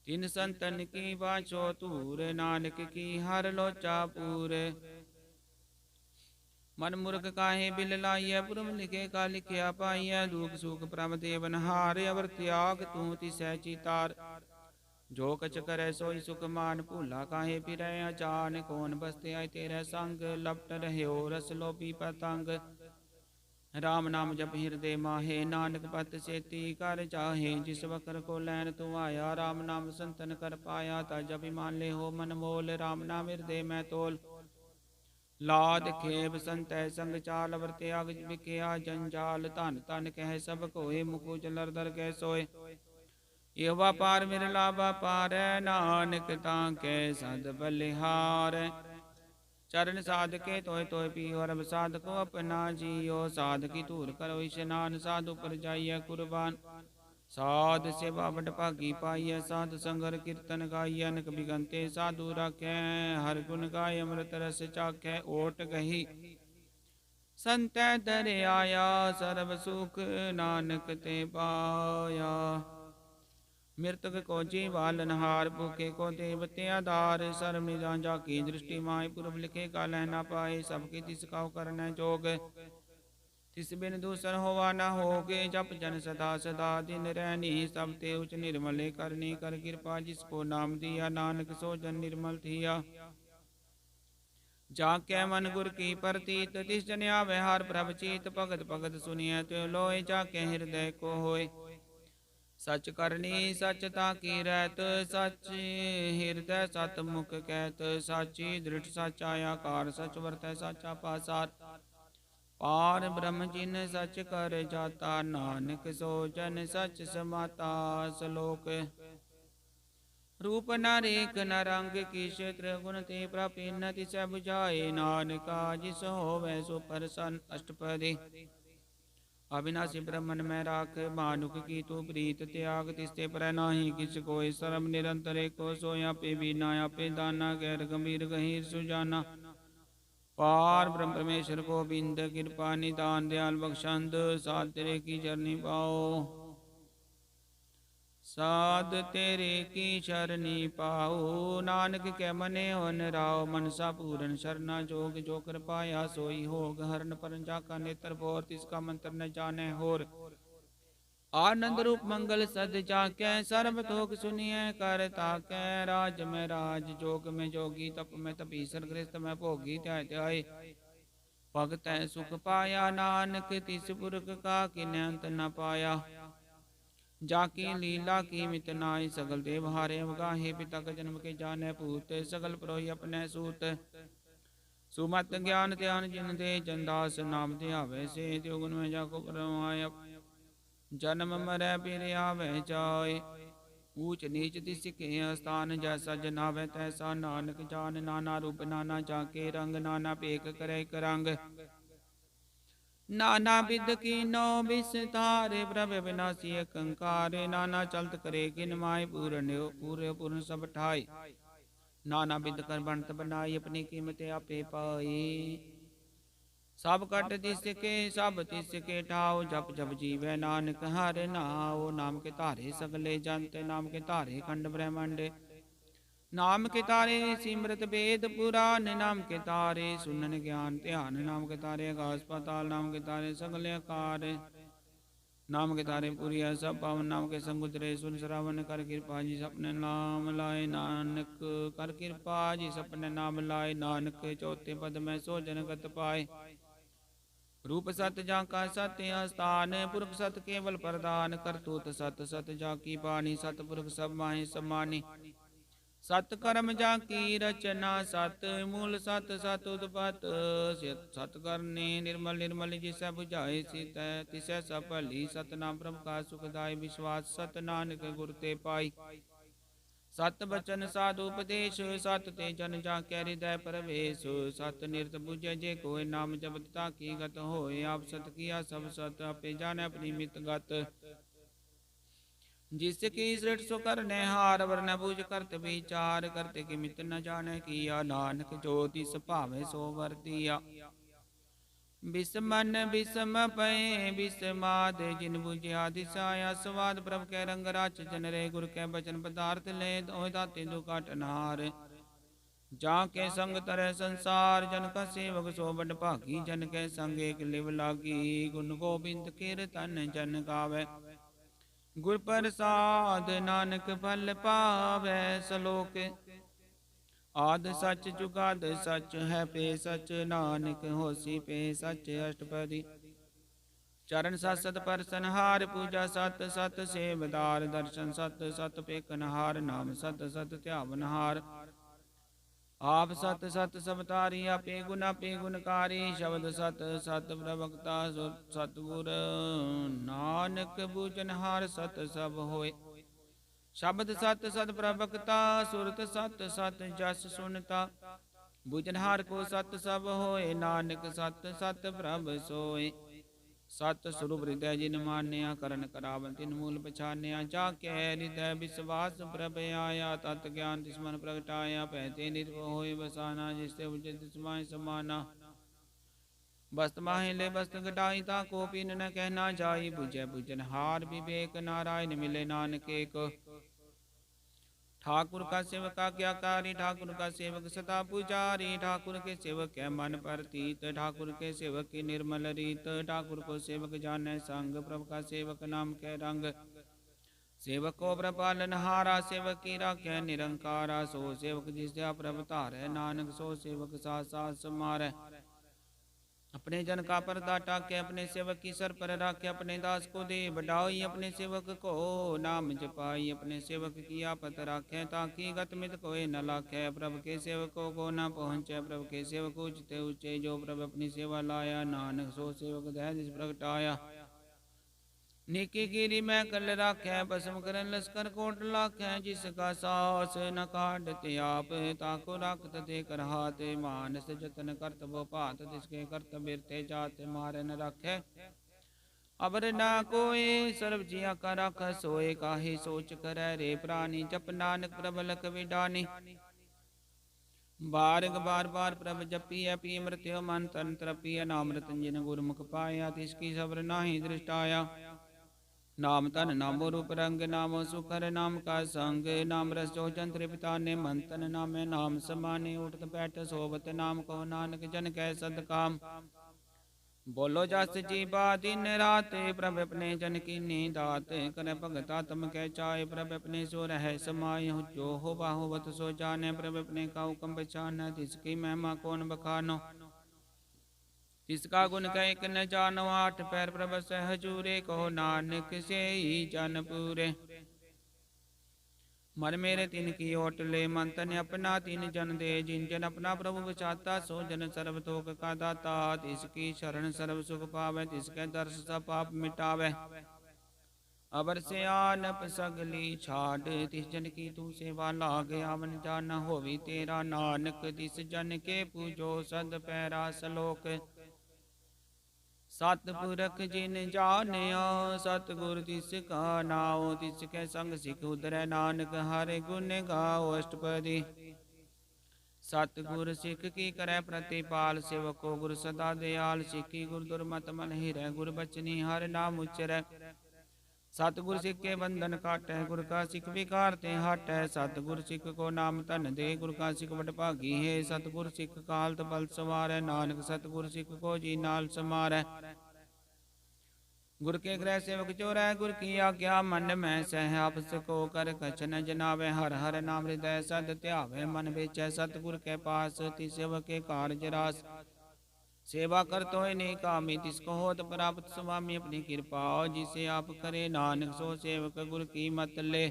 तिन संतन की बाछो तूर, नानक की हर लोचा पूर। मन मूर्ख काहे बिल लाइय, पुरम लिखे का लिखिया पाइय। दुख सुख प्रभ देवन हार, अवर त्याग तू तिसै चितार। जो कछ करे सोई सुख मान, भूला काहे फिरै अचान। कौन बसते आए तेरे संग, लपट रह्यो रस लोभी पतंग। राम नाम जप हृदय माहे, नानक पत सेती कर चाहे। जिस वकर को लैन तू आया, राम नाम संतन कर पाया। तज अभिमान ले हो मन मोल, राम नाम हृदय में तोल। लाद खेब संतै संग चाल, अवर त्याग बिखया जंजाल। धन धन कह सब कोय, मुकु जलर दर कै सोय। एवा पार मिरला पारै, नानक तांकै सद बलिहार। चरण साध के तोय तोय पियो, रब साध को अपना जियो। साध की धूर करो स्नान, साधु पर जाइय कुर्बान। साध सेवा बड़ भागी पाइय, साध संगर कीर्तन गाइय। अनक बिगंते साधु राखै, हर गुण गाय अमृत रस चाखै। ओट गही संतै दर आया, सर्व सुख नानक ते पाया। मृतक को जीवालनहार, भूखे को देवते आधार। सर्व निदान जाकी दृष्टि माय, पूर्व लिखे का लहना पाए। सबके तिस का करनै जोग, तिस बिन दूसर होवा न होगे। जप जन सदा सदा दिन रहनी, सब ते उच निर्मल करनी। कर कृपा जिसको नाम दिया, नानक सो जन निर्मल थिया। जाके मन गुर की प्रतीत, तिस जन आवे हार प्रभ चीत। भगत भगत सुनिय त्यो लोय, जाके हृदय को होय। सच करनी सच ताकी रहत, सच हृदय सत मुख कहत। साची दृढ़ साचा आकार, सच वर्तै साचा पासार। पार ब्रह्म जिन सच कर जाता, नानक सो जन सच समाता। सलोक रूप न रेख न रंग, किस त्रिगुण ते प्रपन्न। तिसै बुझाए नानका, जिस होवै सो प्रसन्न। अष्टपदी अविनाशी ब्रह्मन में राख, मानुक की तू प्रीत त्याग। तिसते पर नाही किस कोय, सर्व निरंतर को सोया पे बीना। पे दाना गैर गंभीर गहीर सुजाना। पार ब्रह्म परमेश्वर गोविंद, कृपा निदान दयाल बख्शंद। साध तेरे की चरनी पाओ, साध तेरे की शरणी पाओ। नानक के मने होन राव, मनसा पूरन शरणा जोग। जो कर पाया सोई होग, हरण परन जाका नेत्र भोर। तिसका मंत्र न जाने होर, आनंद रूप मंगल सद जाकै। सर्व तोक सुनिए कर ताकै, राज में राज जोग में जोगी। तप में तपीसर गृहस्थ में भोगी। त्याय त्याय भगत सुख पाया, नानक तिस पुरख का किन्हीं अंत न पाया। जाकी लीला की मित नाई, सगल देव हारे अवगाहे। पिता का जन्म के जाने पूत, सगल प्रोहि अपने सूत। सुमत ज्ञान ध्यान जिन दे, जनदास नाम ध्यावे से। त्यो गुण में जाको परमाय, जन्म मरै फिर आवे जाय। ऊच नीच तिस के स्थान, जैसा जनावे तैसा नानक जान। नाना रूप नाना जाके रंग, नाना पेख करे करंग। नाना विध कीनो विस्तारे प्रभ विनाशी कंकारे। नाना चलत करे किन माय पूरण्यो पूरे पूर्ण सब ठाई। नाना विध कर बनत बनाई अपनी कीमत आपे पाई। सब कट तिसके सब तिसके ठाओ जप जप जीवै नानक हर नाओ। नाम के तारे सगले जंत नाम के तारे खंड ब्रह्मांड। नाम के तारे सिमरत वेद पुराण। नाम के तारे सुनन ज्ञान ध्यान। नाम के तारे आकाश पाताल। नाम के तारे सगले आकार। नाम के तारे पूरी सब पावन। नाम के संग उतरे सुन श्रावण कर कृपा जी सपने नाम लाए। नानक कर कृपा जी सपने नाम लाए। नानक चौथे पद में सो जनगत पाए। रूप सत जाका सत्य स्थान। पुरख सत केवल प्रदान। करतूत सत सत जाकी बानी। सतपुरख सब माहे समानी। सत कर्म जाकी रचना। सत मूल सत सत उदपत। सत करने निर्मल निर्मल जिसै बुझाए सीत। तिसै सफली सतनाम प्रभु का सुखदाय। विश्वास सत नानक गुर ते पाई। सत बचन साधु उपदेश। सत ते जन जाके हृदय प्रवेश। सत निरत बुझे जे कोय नाम जपत ताकी गत होय। आप सत किया सब सत आपे जाने अपनी मित गत। जिसकी सृष्टि सो करने हार वरन बूझ करत विचार। करते कि मित न जाने किया नानक जो तिस भावे सो वर्तिया। बिस्मन बिस्म पए बिस्माद जिन बुझिया दिसाया। स्वाद प्रभ के रंग राच जन रे गुर के बचन पदार्थ ले। ओहि दाते दुकाट नार जाके संग तरह संसार। जन का सेवक सो बड़ भागी। जन के संग एक लिव लागी। गुण गोबिंद कीर्तन जन गावे। गुर प्रसाद नानक फल पावै। सलोक आद सच जुगाद सच है पे सच। नानक होसी पे सच अष्टपदी। चरण सत सत परसनहार पूजा सत सत सेवदार। दर्शन सत सत पेखनहार। नाम सत सत ध्यावनहार। आप सत सत सबतारी। आपे गुणकारी। शब्द सत सत प्रवक्ता सतगुर। नानक बूझनहार सत सब होए। शब्द सत सत प्रवक्ता। सुरत सत सत जस सुनता। बूझनहार को सत सब होए। नानक सत सत प्रभ सोए। सत स्वरूप हृदय जिन मान्या। करण करावन तिन मूल पछान्या। जाके हृदय विश्वास प्रभ आया। तत् ज्ञान तिस्मन प्रगटाया। पहते निर्भय होए बसाना। जिससे उचित तिस्माय समाना। बस्त माहे ले बस्त घटाई। ताको पिन न कहना जाई। बुझे बुझनहार विवेक। नारायण मिले नानक एक। ठाकुर का सेवक आज्ञाकारी। ठाकुर का सेवक सदा पुजारी। ठाकुर के सेवक है मन प्रतीत। ठाकुर के सेवक की निर्मल रीत। ठाकुर को सेवक जाने संग। प्रभु का सेवक नाम के रंग। सेवक को प्रपालन हारा। सेवक की राख्य निरंकारा। सो सेवक जिसया प्रभ धारै। नानक सो सेवक साथ साथ समारै। अपने जन का पर्दा टाके। अपने सेवक की सर पर राखे। अपने दास को दे बढ़ाई। अपने सेवक को नाम जपाई। अपने सेवक की आपत राखे। ताकि गत मित कोई न लाखे। प्रभु के सेवकों को न पहुँचे। प्रभु के सेवक ऊंचते ऊंचे। जो प्रभु अपनी सेवा लाया। नानक सो सेवक दया जिस प्रगटाया। निकी गिरी में कल राखे। भस्म करन लश्कर कोट लाखे। जिसका साहस न काटते आप। ताको राखत ते कर हाथ। मानस जतन करत वो पात। तिसके करत बिरते जात। मारे न रखे अबर ना कोई। सर्व जिया का राख सोए। काहे सोच करे रे प्राणी। जप नानक प्रबलक विडानी। बारग बार बार प्रभ जपिय। पी मृत्यो मन तन तरपिय। नाम रतन जिन गुरमुख पाया। तिसकी सबर नाही दृष्टाया। नाम तन नामो रूप रंग। नामो सुखर नाम का संग। नाम रस जो जन तृप्ता ने मंतन। नामे नाम समाने। उठत बैठ सोबत नाम को। नानक जन कै सद काम। बोलो जस जीवा दिन रात। प्रभ अपने जन की दात। कर भगता तम कै चाय। प्रभ अपने सो रह समाय। जो हो बाहुवत सो जाने। प्रभ अपने का हुक्म पछान। तिसकी महिमा कौन बखानो। तिसका गुण कह न जानो। आठ पैर प्रभ सहजूरे। कहो नानक से ही जन पूरे। मन मेरे तिन की ओट ले। मन तन अपना तिन जन दे। जिन जन अपना प्रभु बचाता। सो जन सर्व तोक का दाता। तिसकी शरण सर्व सुख पावे। तिसके दर्श सब पाप मिटावे। अबर से आनप सगली छाड़। तिस जन की तू सेवा लागे। आवन जाना होवी तेरा। नानक तिस जन के पूजो सद पैरा। सलोक सतपुरख जिन जानियो सतगुर तिस का नाओ। तिस के संग सिख उतरै नानक हरे गुण गाओ। अष्टपदी। सतगुर सिख की करै प्रतिपाल। सेवको गुर सदा दयाल। सिखी गुर दुर्मत मन हिरै। गुर बचनी हर नाम उच्चरै। सतगुर सिख के बंधन काटै। गुर का सिख विकार ते हटै। सतगुर सिख को नाम धन दे। गुर का सिख बड़ भागी है। सतगुर सिख कालत बल सवारै। नानक सतगुर सिख को जी नाल समारै। गुर के ग्रह सेवक चोरै। गुर की आज्ञा मन में सह। आपस को कर कछ न जनावे। हर हर नाम हृदय सद ध्यावे। मन बेचै सतगुर के पास। तिस सेवक के कारज रास। सेवा कर तो नहीं कामी। तिसको होत प्राप्त स्वामी अपनी कृपा। जिसे आप करे नानक सो सेवक गुर की मत ले।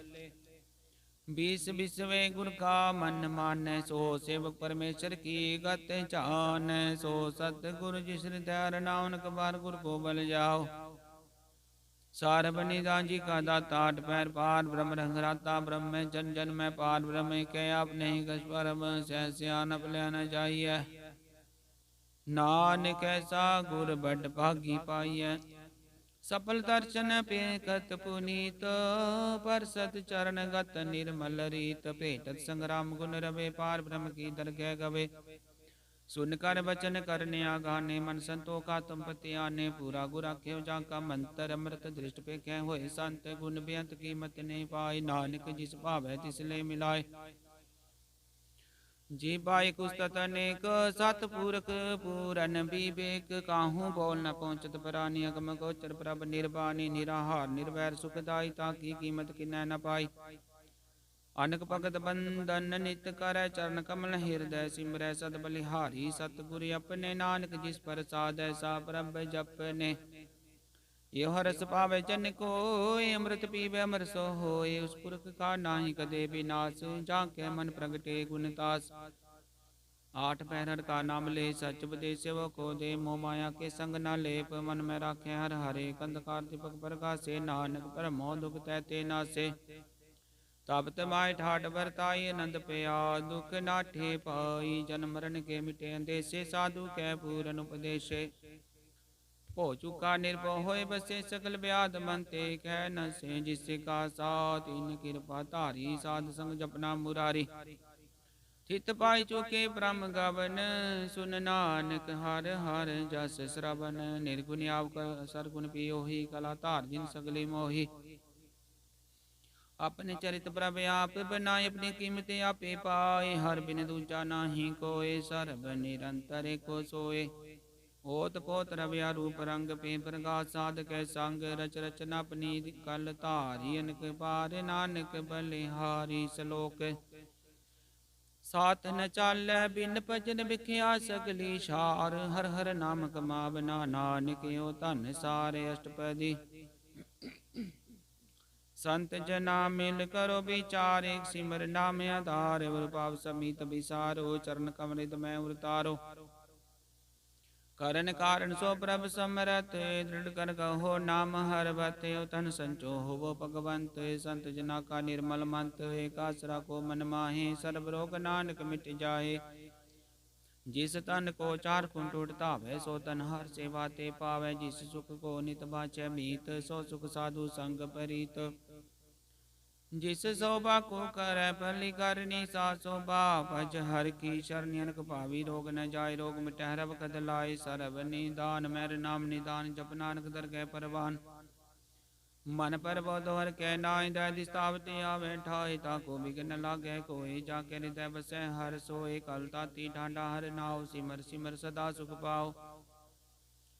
बीस बिसवे गुर का मन मानै। सो सेवक परमेश्वर की गत जान। सो सतगुर जिस हृदय नानक बार गुर को बल जाओ। सारब निदान जी का दाता। आठ पैर पार ब्रह्म रंगराता। ब्रह्म जन जन में पार। ब्रह्म के आप नहीं कस परम। सह सियान अपल्यान जाइए। नानक ऐसा गुर बड़ भागी पाइय। सफल दर्शन पेखत पुनीत। परसत चरण गत निर्मल रीत। भेटत संग्राम गुण रवे। पार ब्रह्म की दरगह गवे। सुन कर बचन करने आगाने। मन संतोखा तुम पति आने। पूरा गुर आख्यो जाका मंत्र। अमृत दृष्ट पेखे होए संत। गुण बेअंत कीमत नहीं पाई। नानक जिस भावै तिस ले मिलाए। जी बाई कुस्तत अनेक। सतपुरख पूरन विवेक। काहू बोल न पहुँचत प्राणी। अगम गोचर प्रभ निर्वाणी। निराहार निर्वैर सुखदाई। ताकी कीमत किन्नै न पाई। अनक भगत बंदन नित करै। चरण कमल हृदय सिमरै। सद बलिहारी सतगुर अपने। नानक जिस प्रसाद सा प्रभ जपने। यो हरस पावे जन कोय। अमृत पीवे अमर सो होय। उस पुरख का नाही कदे विनाश। जाके मन प्रगटे गुणतास। आठ पैरहर का नाम ले। सच उपदेश को दे। मोह माया के संग न लेप। मन में राखे हर हरे। कंधकार दीपक प्रकाशे। नानक ब्रह्मो दुख तैते नासे। तब तमाय ठाट बरताई। आनंद पया दुख नाठे पाई। जन्म मरण के मिटे अंदेशे। साधु कै पूरन उपदेशे। हो चुका निर्भय होए बसे। सकल व्याध मनते कह न से। जिससे का साथ इन कृपा धारी। साध संग जपना मुरारी। थित पाई चुके ब्रह्म गवन। सुन नानक हर हर जस श्रवण। निर्गुण आव सरगुण पियोही। कला धार जिन सगली मोही। अपने चरित प्रभ आप बनाए। अपनी कीमत आपे पाए। हर बिन दूजा नाही कोय। सर्ब निरंतर को सोए। ओत पोत रव्या रूप रंग। पे प्रकाश साध कै संग। रच रचना अपनी कल धारी। अनक पार नानक बलिहारी। सलोक साथ न चालै बिन भजन बिख्या सगली शार। हर हर नाम कमावना। नानक यो धन सारे। अष्टपदी। संत जना मिल करो विचार। एक सिमर नाम आधार। उर पाव समीत विसारो। चरण कमरित मैं उतारो। करण कारण सो प्रभ समरथ। दृढ़ कर कहो नाम हर बत। तन संचो हो भगवंत। संत जना का निर्मल मंत। एक आसरा को मन माहे। सर्व रोग नानक मिट जाए। जिस तन को चार कुंट उठता वै। सो तन हर सेवा ते पावै। जिस सुख को नित बाचै मीत। सो सुख साधु संग परीत। जिस शोभा को कर भली करनी। सा शोभा भज हर की शरण। अनक भावी रोग न जाय। रोग मिटै हर बखत लाए। सरब निदान मैर नाम निदान। जप नानक दरगह परवान। मन पर बोधोहर कै नाय। दैद स्थावती आवे ठाई। ताको बिघन लागे कोय। जाके हृदय बसै हर सोए। कल ताती ठांडा हर नाव। सिमर सिमर सदा सुख पाओ।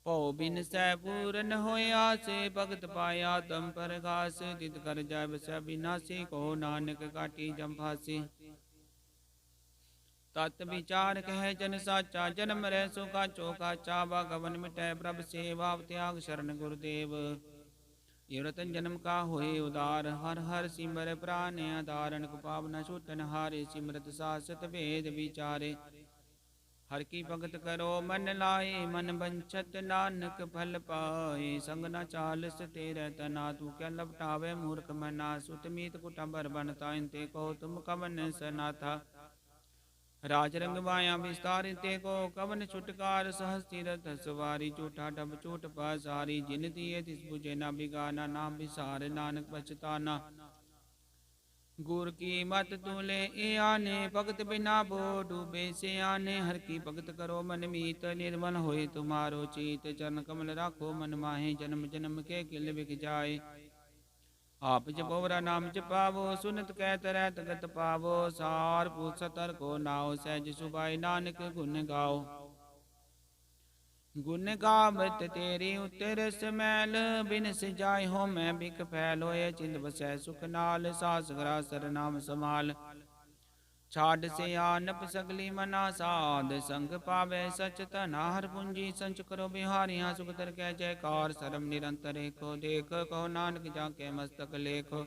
पौ बिन सै पूरन होय आस। भगत पाया तम परगास। तित कर जय बसै बिनासी। को नानक काटी जम फांसी। तत् विचार कह जन साचा। जन्म रै सुखा चोखा चावा। गवन मिटै प्रभ सेवा। त्याग शरण गुरुदेव। ये रतन जन्म का होए उदार। हर हर सिमर प्राण आधार। अनक पावना छूटन हारे। सिमरत सासत वेद विचारे। हर की भगत करो मन लाए। मन बंछत नानक फल पाए। संग न चालस तेरे तना। तू क्या लपटावे मूर्ख मना। सुत मीत कुटुंबर बनता। इनते को तुम कवन सनाथा। राज रंग माया विस्तारित को कवन छुटकार सहस तीरथ सवारी झूठा डब चोट पसारी जिन दिए तिस बुझे न बिगाना नाम विसार नानक पछताना गुर की मत तूले ए आने भगत बिना बो डूबे से आने हर की भगत करो मन मीत निर्मल होए तुम्हारो चीत चरण कमल राखो मन माहे जन्म जन्म के किल बिक जाए आप जपोवरा नाम जपावो सुनत कहत रहत गत पावो सार पूत सतर को नाव सहज सुबाई नानक गुण गाओ गुण गावत तेरी उतर समैल बिन सिजाय हो मैं बिक फैल होए चिंद बसै सुख नाल सास गरा सरनाम समाल छाड़ से आनप सगली मना साध संग पावे सच तना हर पूंजी संच करो बिहारी हाँ सुख तर कह जयकार सरम निरंतर को देख कहो नानक जाके मस्तक लेखो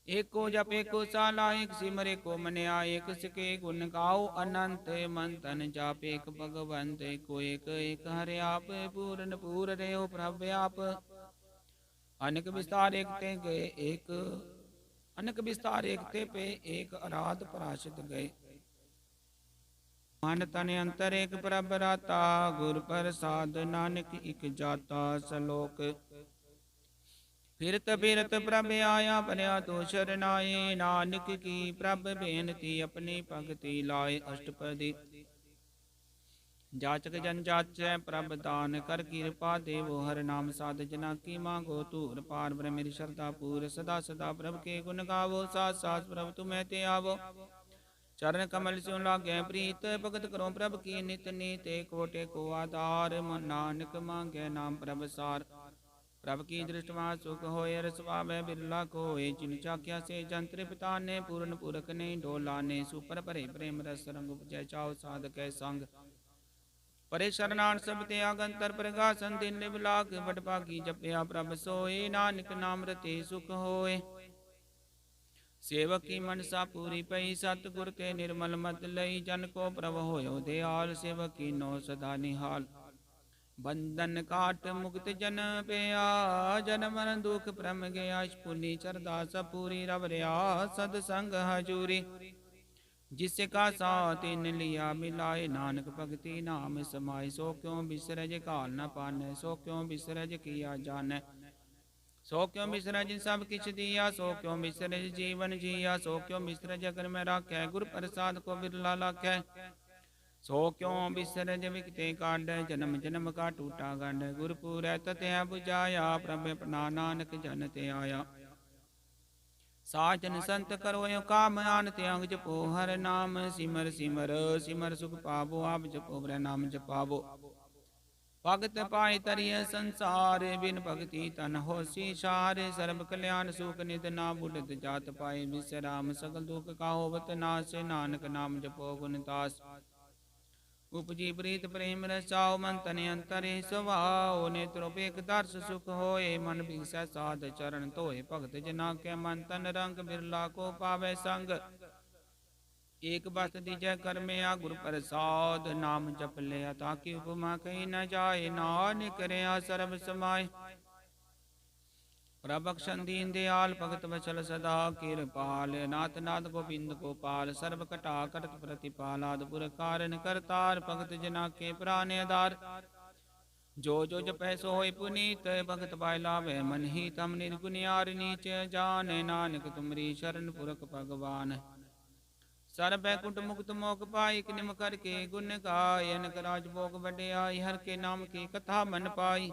एको जप एको साला एक सिमर एको मन्या एक सिके गुण गाओ अनंत मंतन जाप एक भगवंत एको एक एक हरे आप पूरन पूर रहो प्रभु आप अनेक विस्तार एक ते गए एक अनेक विस्तार एक ते पे एक आराध पराशित गए मन तन अंतर एक प्रभ राता गुर प्रसाद नानक इक जाता सलोक फिरत फिरत प्रभ आया परया तो शरणाए नानक की प्रभ बेनती अपनी भगति लाए अष्टपदी जाचक जन जाचै प्रभ दान कर कृपा देवो हर नाम साध जना की मांगो तूर पार ब्रह्म मेरी श्रद्धा पूर सदा सदा प्रभ के गुण गावो साथ साथ प्रभ तुम्हें ते आवो चरण कमल स्यों लागे प्रीत भगत करो प्रभ की नित नीत कोटे को आधार मन नानक मांगे नाम प्रभ सार प्रभ की दृष्टवा सुख होय रसवावे बिरला कोय जिन चाख्या से जंत्र पिता ने पूर्ण पुरख ने डोला ने सुपर परे प्रेम रस रंग उपजय चाओ साधक संग परे शरणान सब ते आगंतर प्रगासन दिन बिलाक बट पागी जपया प्रभ सोए नानक नाम रते सुख होए सेवक की मनसा पूरी पई सतगुर के निर्मल मत लई जन को प्रभ होयो दयाल सेवक की नो सदा निहाल बंधन काट मुक्त जन पेया जन मरण दुख प्रम गया पुनि चरदा सपूरी रवरिया सदसंग हजूरी जिससे का साथ इन लिया मिलाए नानक भगति नाम समाय सो क्यों बिसरज काल न पाने सो क्यों बिसरज किया जाने सो क्यों बिसरज सब किछ दिया सो क्यों बिसरज जीवन जिया सो क्यों बिसरज अगर मैं राखे गुरु प्रसाद को बिरला लाखे सो क्यों बिसरज विकते कांड जन्म जन्म का टूटा गंड गुरपुर तत्या बुझाया प्रभ अपना नानक जन ते आया साजन संत करो यो काम आन त्याग जपो हर नाम सिमर सिमर सिमर सुख पावो आप जपो ब्रह नाम जपावो भगत पाए तरिय संसार बिन भक्ति तन होसी सार सर्व कल्याण सुख निध ना बुढ़त जात पाए विश्राम सकल दुख का होवत नाश नानक नाम जपो गुणदास उपजी प्रीत प्रेम रसाओ मन तन अंतरे सवाओ नेत्रो पेक दर्श सुख होए मन बिगसै साध चरण तोए भगत जना के मन तन रंग बिरला को पावे संग एक बस दीजै कर में आ गुरु प्रसाद नाम जप लिया ताकि उपमा कहीं न जाए नानक करे सर्व समाय प्रभक्षण दीन दयाल भगत वचल सदा कृपाल नाथ नाथ गोविंद गोपाल सर्व कटा करत प्रतिपालाद पुर कारण करतार भगत जना के प्राण आधार जो जो जपै सो होय पुनीत भगत बायलावे मन ही तम निर्गुनियार नीच जान नानक तुमरी शरण पुरख भगवान सर्व कुट मुक्त मोक पाई निम करके गुण गायन राज भोग बढ़ियाई हर के नाम की कथा मन पाई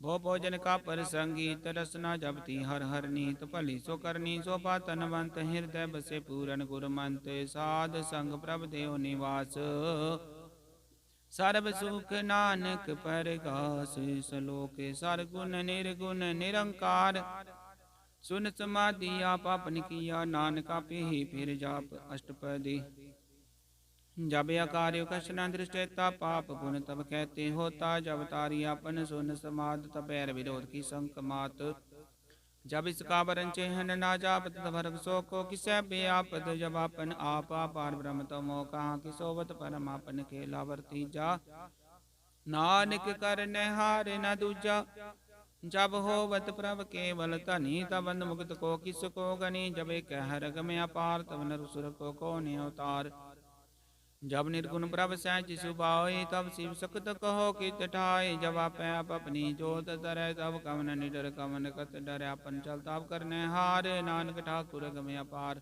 भो भोजन का परसंगी तरसना जपती हर हर नीत भली सो करनी सो पातनवंत हृदय बसे पूरन गुरमंत साध संग प्रभ देव निवास सर्व सुख नानक परगास सलोक सरगुण निर्गुण निरंकार सुन समाधि आप अपन किया नानका पे ही फिर जाप अष्टपदी जब अकार्य कशन दृष्टता पाप पुन तब कहते होता जब तारी अपन सुन समाध तपैर विरोध की संक मात जब इसका वरण चेहन ना जापत भरग सो को किसे बेआपद जब अपन आपा पार ब्रह्म तमो कहाँ की सोवत परम अपन खेला वर्ती जा नानक कर हार न दूजा जब होवत प्रभ केवल धनी, तब बंध मुक्त को किसको गनी। जब एक हर गम अपार, तब नरसुर को ने अवतार। जब निर्गुण प्रभ सहज सुभाए, तब शिव सख्त कहो कित ठाए। जब आपे आप अपनी जोत धरै, तब कवन निडर कवन कत डरै। अपन चल ताप करने हार, नानक ठाकुर गम अपार।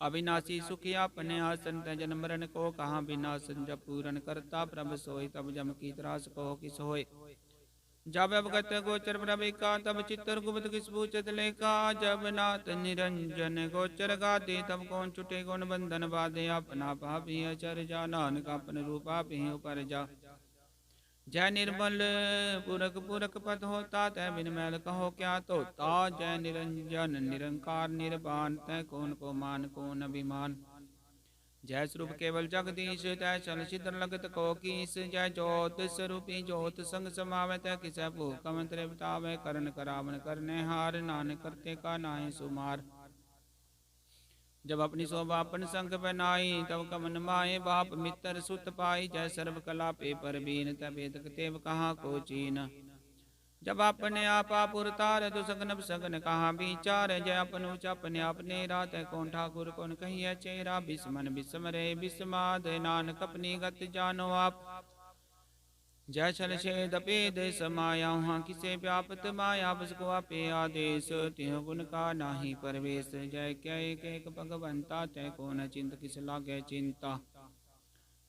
अविनाशी सुखी अपने आसन, तजन मरण को कहाँ विनाशन। जब पूरन करता प्रभ सोय, तब जम की त्रास को किस होय। जब अवगत गोचर प्रभ का, तब चित्तर गुप्त किस पूछत लेखा। जब नाथ निरंजन गोचर गाते, तब कौन छुटे कौन बंधन बाधे। अपना पापी अचर जा, नानक अपन रूपा भी ऊपर जा। जय निर्मल पुरख पुरख पद होता, तय बिन मैल कहो क्या तोता। जय निरंजन निरंकार निर्वाण, तय कौन को मान कौन अभिमान। जय स्वरूप केवल जगदीश, तय चल सिद्ध लगत को कीस। जय ज्योत स्वरूपी ज्योत संग समावे, तय किसै भूख मंत्र बितावे। करण करावन करने हार, नानक करते का नाहि सुमार। जब अपनी शोभा अपन संग बनाई, तब कमन माए बाप मित्र सुत पाई। जय सर्व कला पे परबीन, तब वेद तेव कहाँ को चीन। जब अपने आप उरतार, तो सगन सगन कहाँ विचार। जय अपन उच अपने अपने रात, कौन ठाकुर कौन कहिए चेरा। बिस्मन बिस्मरे बिस्माद, नानक अपनी गत जानो आप। जय छल छेद पेद समाया, वहाँ किसे व्यापत माया। बस को आपे आदेश, तिह गुण का नाही परवेश। जय क्या एक एक भगवंता, तय कौन चिंत किस लागे चिंता।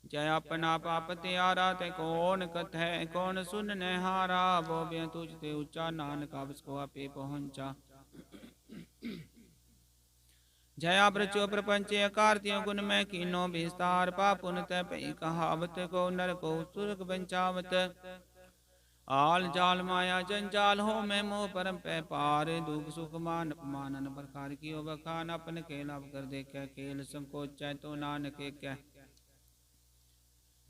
जय अपना पाप त्यारा, तय कौन कथै कौन सुनने हारा। वो ब्य तुझते ऊंचा, नानक बस को आपे पहुँचा। जया ब्रचो प्रपंच कार्तियों गुण में कीनो विस्तार। पापुन तय पई कहावत, को नर को सुरग बंचावत। आल जाल माया जंजाल हो, मैं मोह परम पै पार। दुख सुख मान अपमान प्रकार की बखान। अपन खेल अब कर देखे खेल, संकोच तो नानक क्या।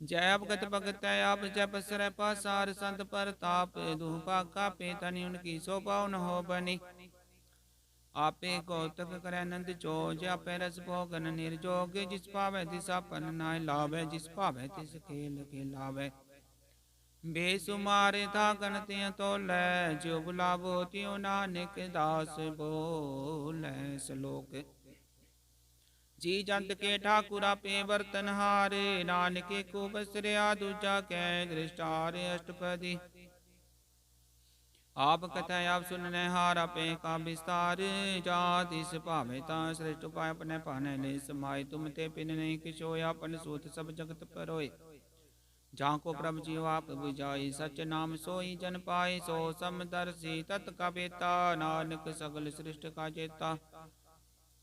जय अवगत भगत आप जप सर पासार। संत पर ताप दुपा का पे, तनि उनकी शोभा न हो बनी। आपे कौतक करे नंद चो, आपे रस भोगन निर्जोग। जिस पावे तिस आपन नाय लावे, जिस पावे तिस खेल खेलावे। बेसुमार था गणत तोलै, जो बुलावो त्यों नानक दास बोलै। श्लोक। जी जंत के ठाकुरा पे बर्तन हारे, नानक को बसरिया दूजा कै दृष्टारे। अष्टपदी आप कथा आप सुनने हारा पे का विस्तार। जात इस भावे ता श्रेष्ठ उपाय अपने पाने ले समाये। तुम ते पिन नहीं किशो, अपन सूत सब जगत परोए। जहाँ को प्रभु जीव आप बुझाई, सच नाम सोई जन पाए। सो समदर्शी तत् का बेता, नानक सगल सृष्ट का जेता।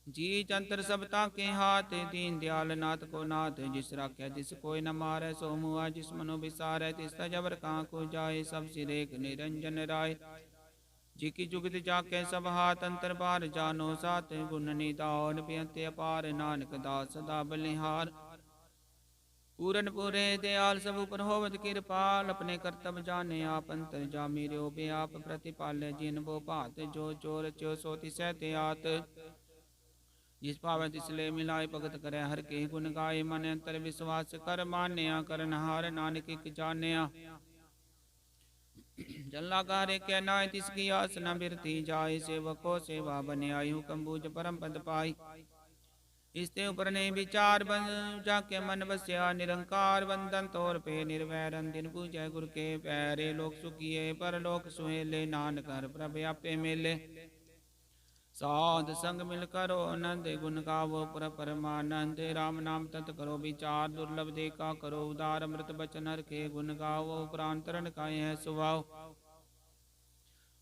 जी जंतर सबता के हाथ, दीन दयाल नाथ को नाथ। जिस राख्या जिस कोई न मारे, सो मुआ जिस मनो विसारे। तिस जबर कहाँ को जाए, सब सिरेक निरंजन राय। जी की जुगत जाके सब हाथ, अंतर बार जानो सात। गुण निदान बेअंत अपार, नानक दास सदा बलिहार। पूरन पूरे दयाल सब पर होवत कृपाल। अपने कर्तव्य जाने आप अंतर जामी रो बे आप। प्रतिपाल जिन वो भात, जो चोर चो सोति सहते आत। जिस पावे तिसले मिलाए, भगत करे हर के गुण गाए। मन अंतर विश्वास कर मान्या, करन हार नानक एक जान्या। जल्लागारे के नाय तिसकी आस न बिरती जाय। सेवको सेवा बने आई, हुक्म बूझ परम पद पाई। इसते ऊपर ने विचार बन जाके मन बस्या। निरंकार वंदन तोर पे निर्वैरन, दिन पूजय गुर के पैरे। लोक सुखिए पर लोक सुहेले, नानक हर प्रभ आपे मेले। साध संग मिल करो आनंद, गुण गावो पुर परमानंद। राम नाम तत् करो विचार, दुर्लभ देखा करो उदार। अमृत बचन हर के गुण गावो, प्रांतरण का है सुभाव।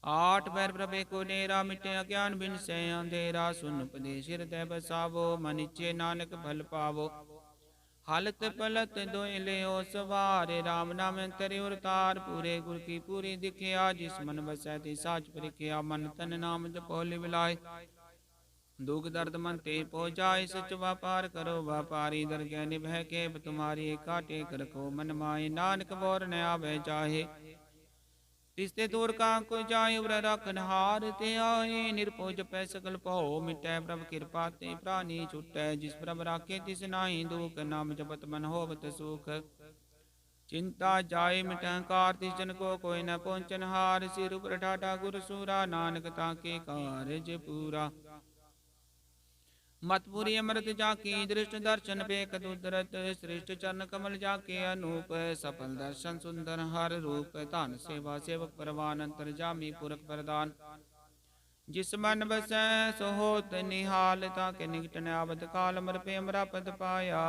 आठ पैर प्रभे को नेरा, मिटे अज्ञान बिन से अंधेरा। सुन उपदेश हृदय बसावो, मन इच्छे नानक फल पावो। हालत पलत दोय ले ओ सवार, राम नाम अंतरे उरतार। पूरे गुर की पूरी दिखिया, जिस मन बसै ति साच परिख्या। मन तन नाम जपो लिवलाय, दुख दर्द मन ते पो जाय। सच व्यापार करो व्यापारी, दरगह निभय के तुम्हारी। काटे कर रखो मन माए, नानक बोर न आवे चाहे। तिसते दूर का को जाय, उर रखन हार ते आए। निरपोज पै सकल पाओ मिटै, प्रभ कृपा ते प्राणी छुटै। जिस प्रभ राखे तिस नाहि दुख, नाम जपत मन होवत सुख। चिंता जाय मिटहकार तिस जन को कोई न पहुँचन हार। सिर उपर ठाठा गुर सूरा नानक ताके कारज पूरा। मतपुरी अमृत जाकी दृष्ट दर्शन पेख दुदरत। श्रेष्ठ चरण कमल जाके अनूप सफल दर्शन सुंदर हर रूप। धन सेवा सेवक परवान अंतर जामी पुरख प्रदान। जिस मन बसै सो होत निहाल। ताके निकट न आवत काल अमर प्रेम पद पाया।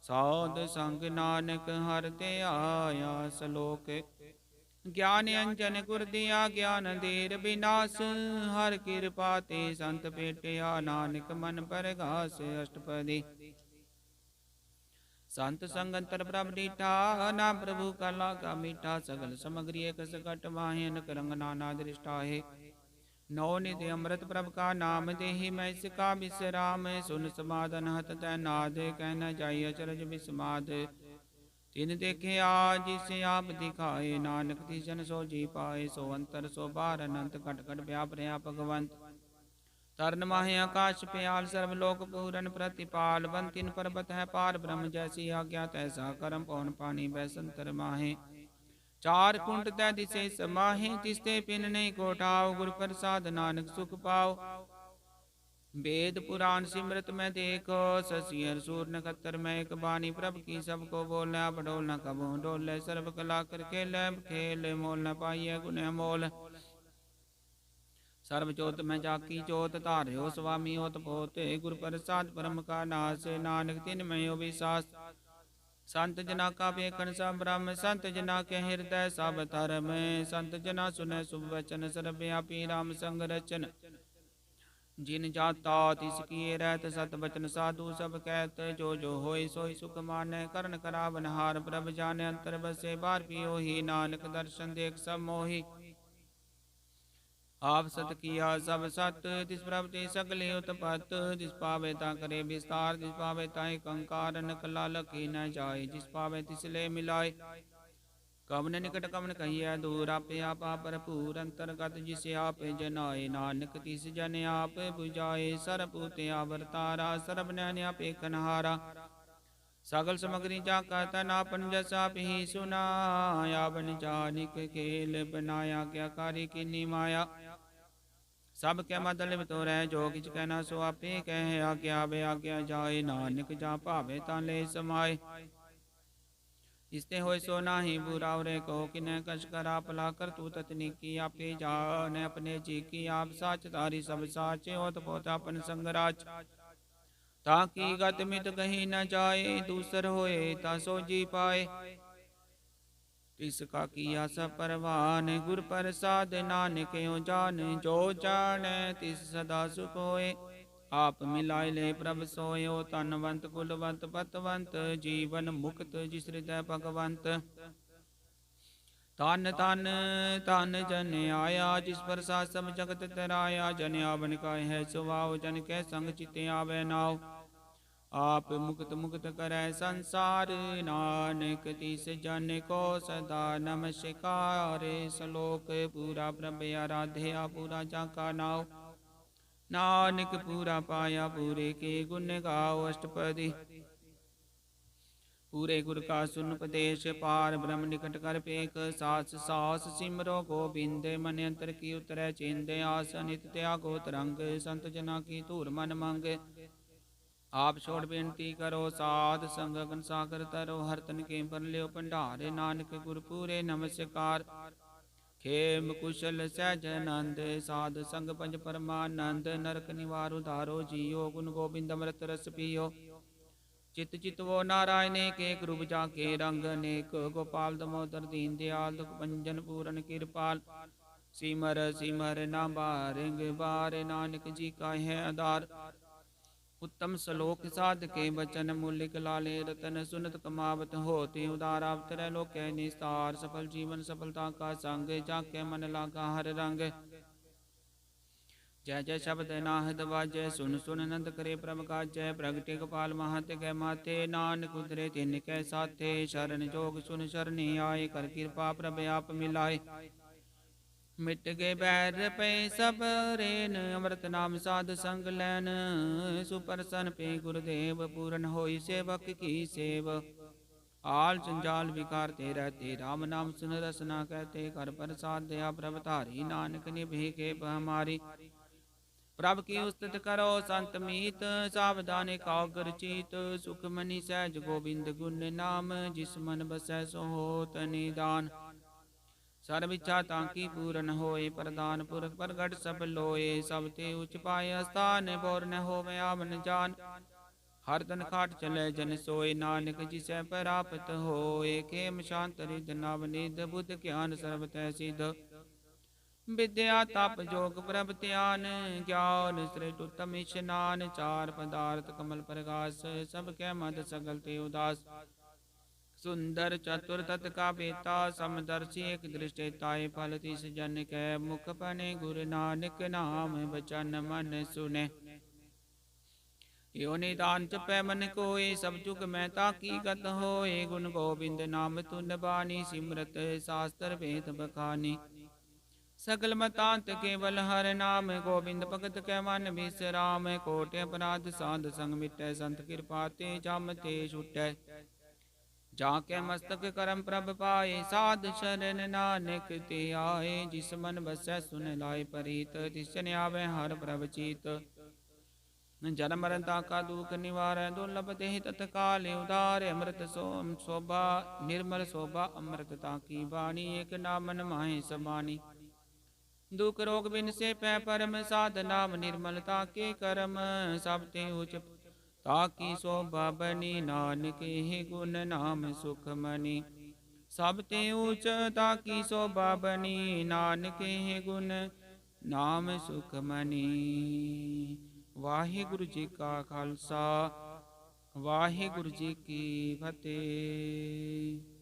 साध संग नानक हर ते आया। सलोक ज्ञान अंजन गुर दिया ज्ञान देर विनाश। हर कृपा ते संत पेटिया नानक मन परगास। अष्टपदी संत संगंतर प्रभ डीठा। नाम प्रभु का लागा मीठा। सगल समग्री एक सकट माहिन करंग नाना दृष्टा है। नौ निधि अमृत प्रभ का नाम देहि मैं सिका विश्राम। सुन समाधन हत तैनाद कह न जाय अचरज विस्माद। तिन देखे आज जिसे आप दिखाए। नानक तिसन सो जी पाए। सो अंतर सो बार अनंत घट घट व्याप रहा भगवंत। तरन माहे आकाश प्याल सर्वलोक पूरन प्रतिपाल। बंतिन पर्वत है पार ब्रह्म जैसी आज्ञा तैसा करम पवन पानी बैसंतर माहे। चार कुंट तै दिसे समाहे तिसते पिन नहीं कोठाओ। गुर प्रसाद नानक सुख पाओ। वेद पुराण सिमरत में देखो। शशियर सूर नक्षत्र में एक बानी। प्रभ की सबको बोलना बडोल न कबो डोले। सर्व कला कर खेल खेल मोल न पाइय गुण मोल। सर्वजोत में जाकी जोत धार्यो स्वामी होत पोते। गुर प्रसाद परम का नाश नानक तिन में विश्वास। संत जना का बेखन सब ब्रह्म। संत जना के हृदय सब धर्म। संत जना सुने शुभ वचन सर्वव्यापी राम संग रचन। जिन जाता तिस किए रहत सत बचन साधु सब कहत। जो जो होय सोई सुख माने करण करावन हार। प्रभ जाने अंतर बसे बार पियो ही। नानक दर्शन देख सब मोहि। आप सत किया सब सत तिस प्रभ ते सगले उत्पत। जिस पावे ता करे विस्तार। जिस पावे ताहि कंकार नकला लखी न जाय। जिस पावे तिस ले मिलाय। कवन निकट कवन कहिए दूर। आपे आपा भरपूर अंतर्गत जिसे आप जनाए। नानक तिस जन आप बुझाए। सरपूते आवरतारा सरब नैन आपे कनहारा। सगल समग्री जाका तन आपन जसा ही सुना। यावन जानिक खेल बनाया क्या कारी किन्नी माया। सब क्या मतलब तो रह जो किच कहना सो आपे कह। आज्ञा वे आज्ञा जाए नानक जा भावे ता ले समाए। इसते होय सो नाही बुरा रे को किन्ह कश करा भला कर तू ततनी की। आपे जान अपने जी की आप साच तारी सब साचे। होत पोत अपन संगराज ताकि गत मित कहीं न जाए। दूसर होए ता सो जी पाए। तिसका किया सब परवान। गुर प्रसाद नानक यो जान। जो जाने तिस सदा सुख होए। आप मिलाए ले प्रभ सोयो। तनवंत कुलवंत पतवंत जीवन मुक्त जिस हृदय भगवंत। तन तन तन जन आया जिस प्रसाद सब जगत तराया। जन आवन का है सुभाव जन के संग चिते आवे नाव। आप मुक्त मुक्त करे संसार। नानक तिस जन को सदा नमस्कार। सलोक पूरा प्रभ आराध्या पूरा जाका नाव। नानक पूरा पाया पूरे के गुण गाओ। अष्टपदी पूरे गुर का सुन उपदेश पार ब्रह्म निकट कर पेख। सास सास सिमरो गोबिंद मन अंतर की उतरै चिंद। आस नित त्यागो तरंग संत जना की धूर मन मंग। आप छोड़ बेनती करो साध संग गन सागर तरो। हरतन के पर लियो भंडार नानक गुर पूरे नमस्कार। खेम कुशल सहजनंद साध संग पंज परमानंद। नरक निवार उधारो जियो गुण गोबिंद अमृत रस पियो। चित चित वो नारायण के रूप जाके रंग अनेक। गोपाल दमोदर दीन दयाल दुख भंजन पूरन कृपाल। सिमर सिमर ना बारिंग बार नानक जी का है आधार। उत्तम श्लोक साध के वचन मूलिक लाले रतन। सुनत कमावत होते उदार अवतर लोक निस्तार। सफल जीवन सफलता का संग जाके मन लागा हर रंग। जय जय शब्द नाहद वाजय सुन सुन नंद करे प्रभ काजय। प्रगटे गोपाल महत गै माथे नानक उतरे तिन कै साथे। शरण जोग सुन शरणी आए कर कृपा प्रभ आप मिलाए। मिट गए बैर पे सब रेन अमृत नाम साध संग लैन। सुपरसन पे गुरुदेव पूरन होई सेवक की सेव। आल जंजाल विकारते रहते, राम नाम सुन रसना कहते, कर प्रसाद दया प्रभ धारी, नानक निभे के हमारी। प्रभ की उस्तत करो संत मीत, सावधाने कागर चीत, सुख मनि सहज गोविंद गुण नाम, जिस मन बसै सो होत निदान। सर्व इच्छा तांकी पूरन होए, प्रदान पुरख प्रगट सब लोए, सब ते उच पाए स्थान, बोर न होवे आवन जान। हर तन खाट चले जन सोए, नानक जिसै प्राप्त होए, खेम शांत रिद नवनिध, बुद्ध ज्ञान सर्व तै सिद्ध। विद्या तप जोग प्रभ ध्यान, ज्ञान श्रेष्ठ उत्तम स्नान, चार पदार्थ कमल प्रकाश, सब कै मद सगल ते उदास। सुंदर चतुर तत् का बेता, समदर्शी एक दृष्टि ताय, फल तिस जन कै मुख बने, गुरु नानक नाम बचन मन सुने। यो निदान जपै मन कोय, सब जुग मैं ताकी गत होए, गुण गोविंद नाम तुन बानी, सिमरत शास्त्र वेद बखानी। सकल मतांत केवल हर नाम, गोविंद भगत कै मन विश्राम, कोटि अपराध साध संग मिटै, संत कृपा ते जम ते छुटै। जाके मस्तक करम प्रभ पाए, साध शरण नानक ते आए, जिस मन बसै सुन लाए परीत, तिस जन आवे हर प्रभ चीत। जन्म मरण का दुख निवारै, दुर्लभ देह तत्काल उधारे, अमृत शोभा निर्मल शोभा अमृत ताकी बाणी, एक नामन माहे समानी। दुख रोग बिन से पै परम साध, नाम निर्मलता के करम, सब ते उच ताकी शोभा बनी, नानक हे गुण नाम सुख मनी। सब ते ऊच ताकी शोभा बनी, नानक हे गुण नाम सुख मनी। वाहिगुरु जी का खालसा, वाहिगुरु जी की फतेह।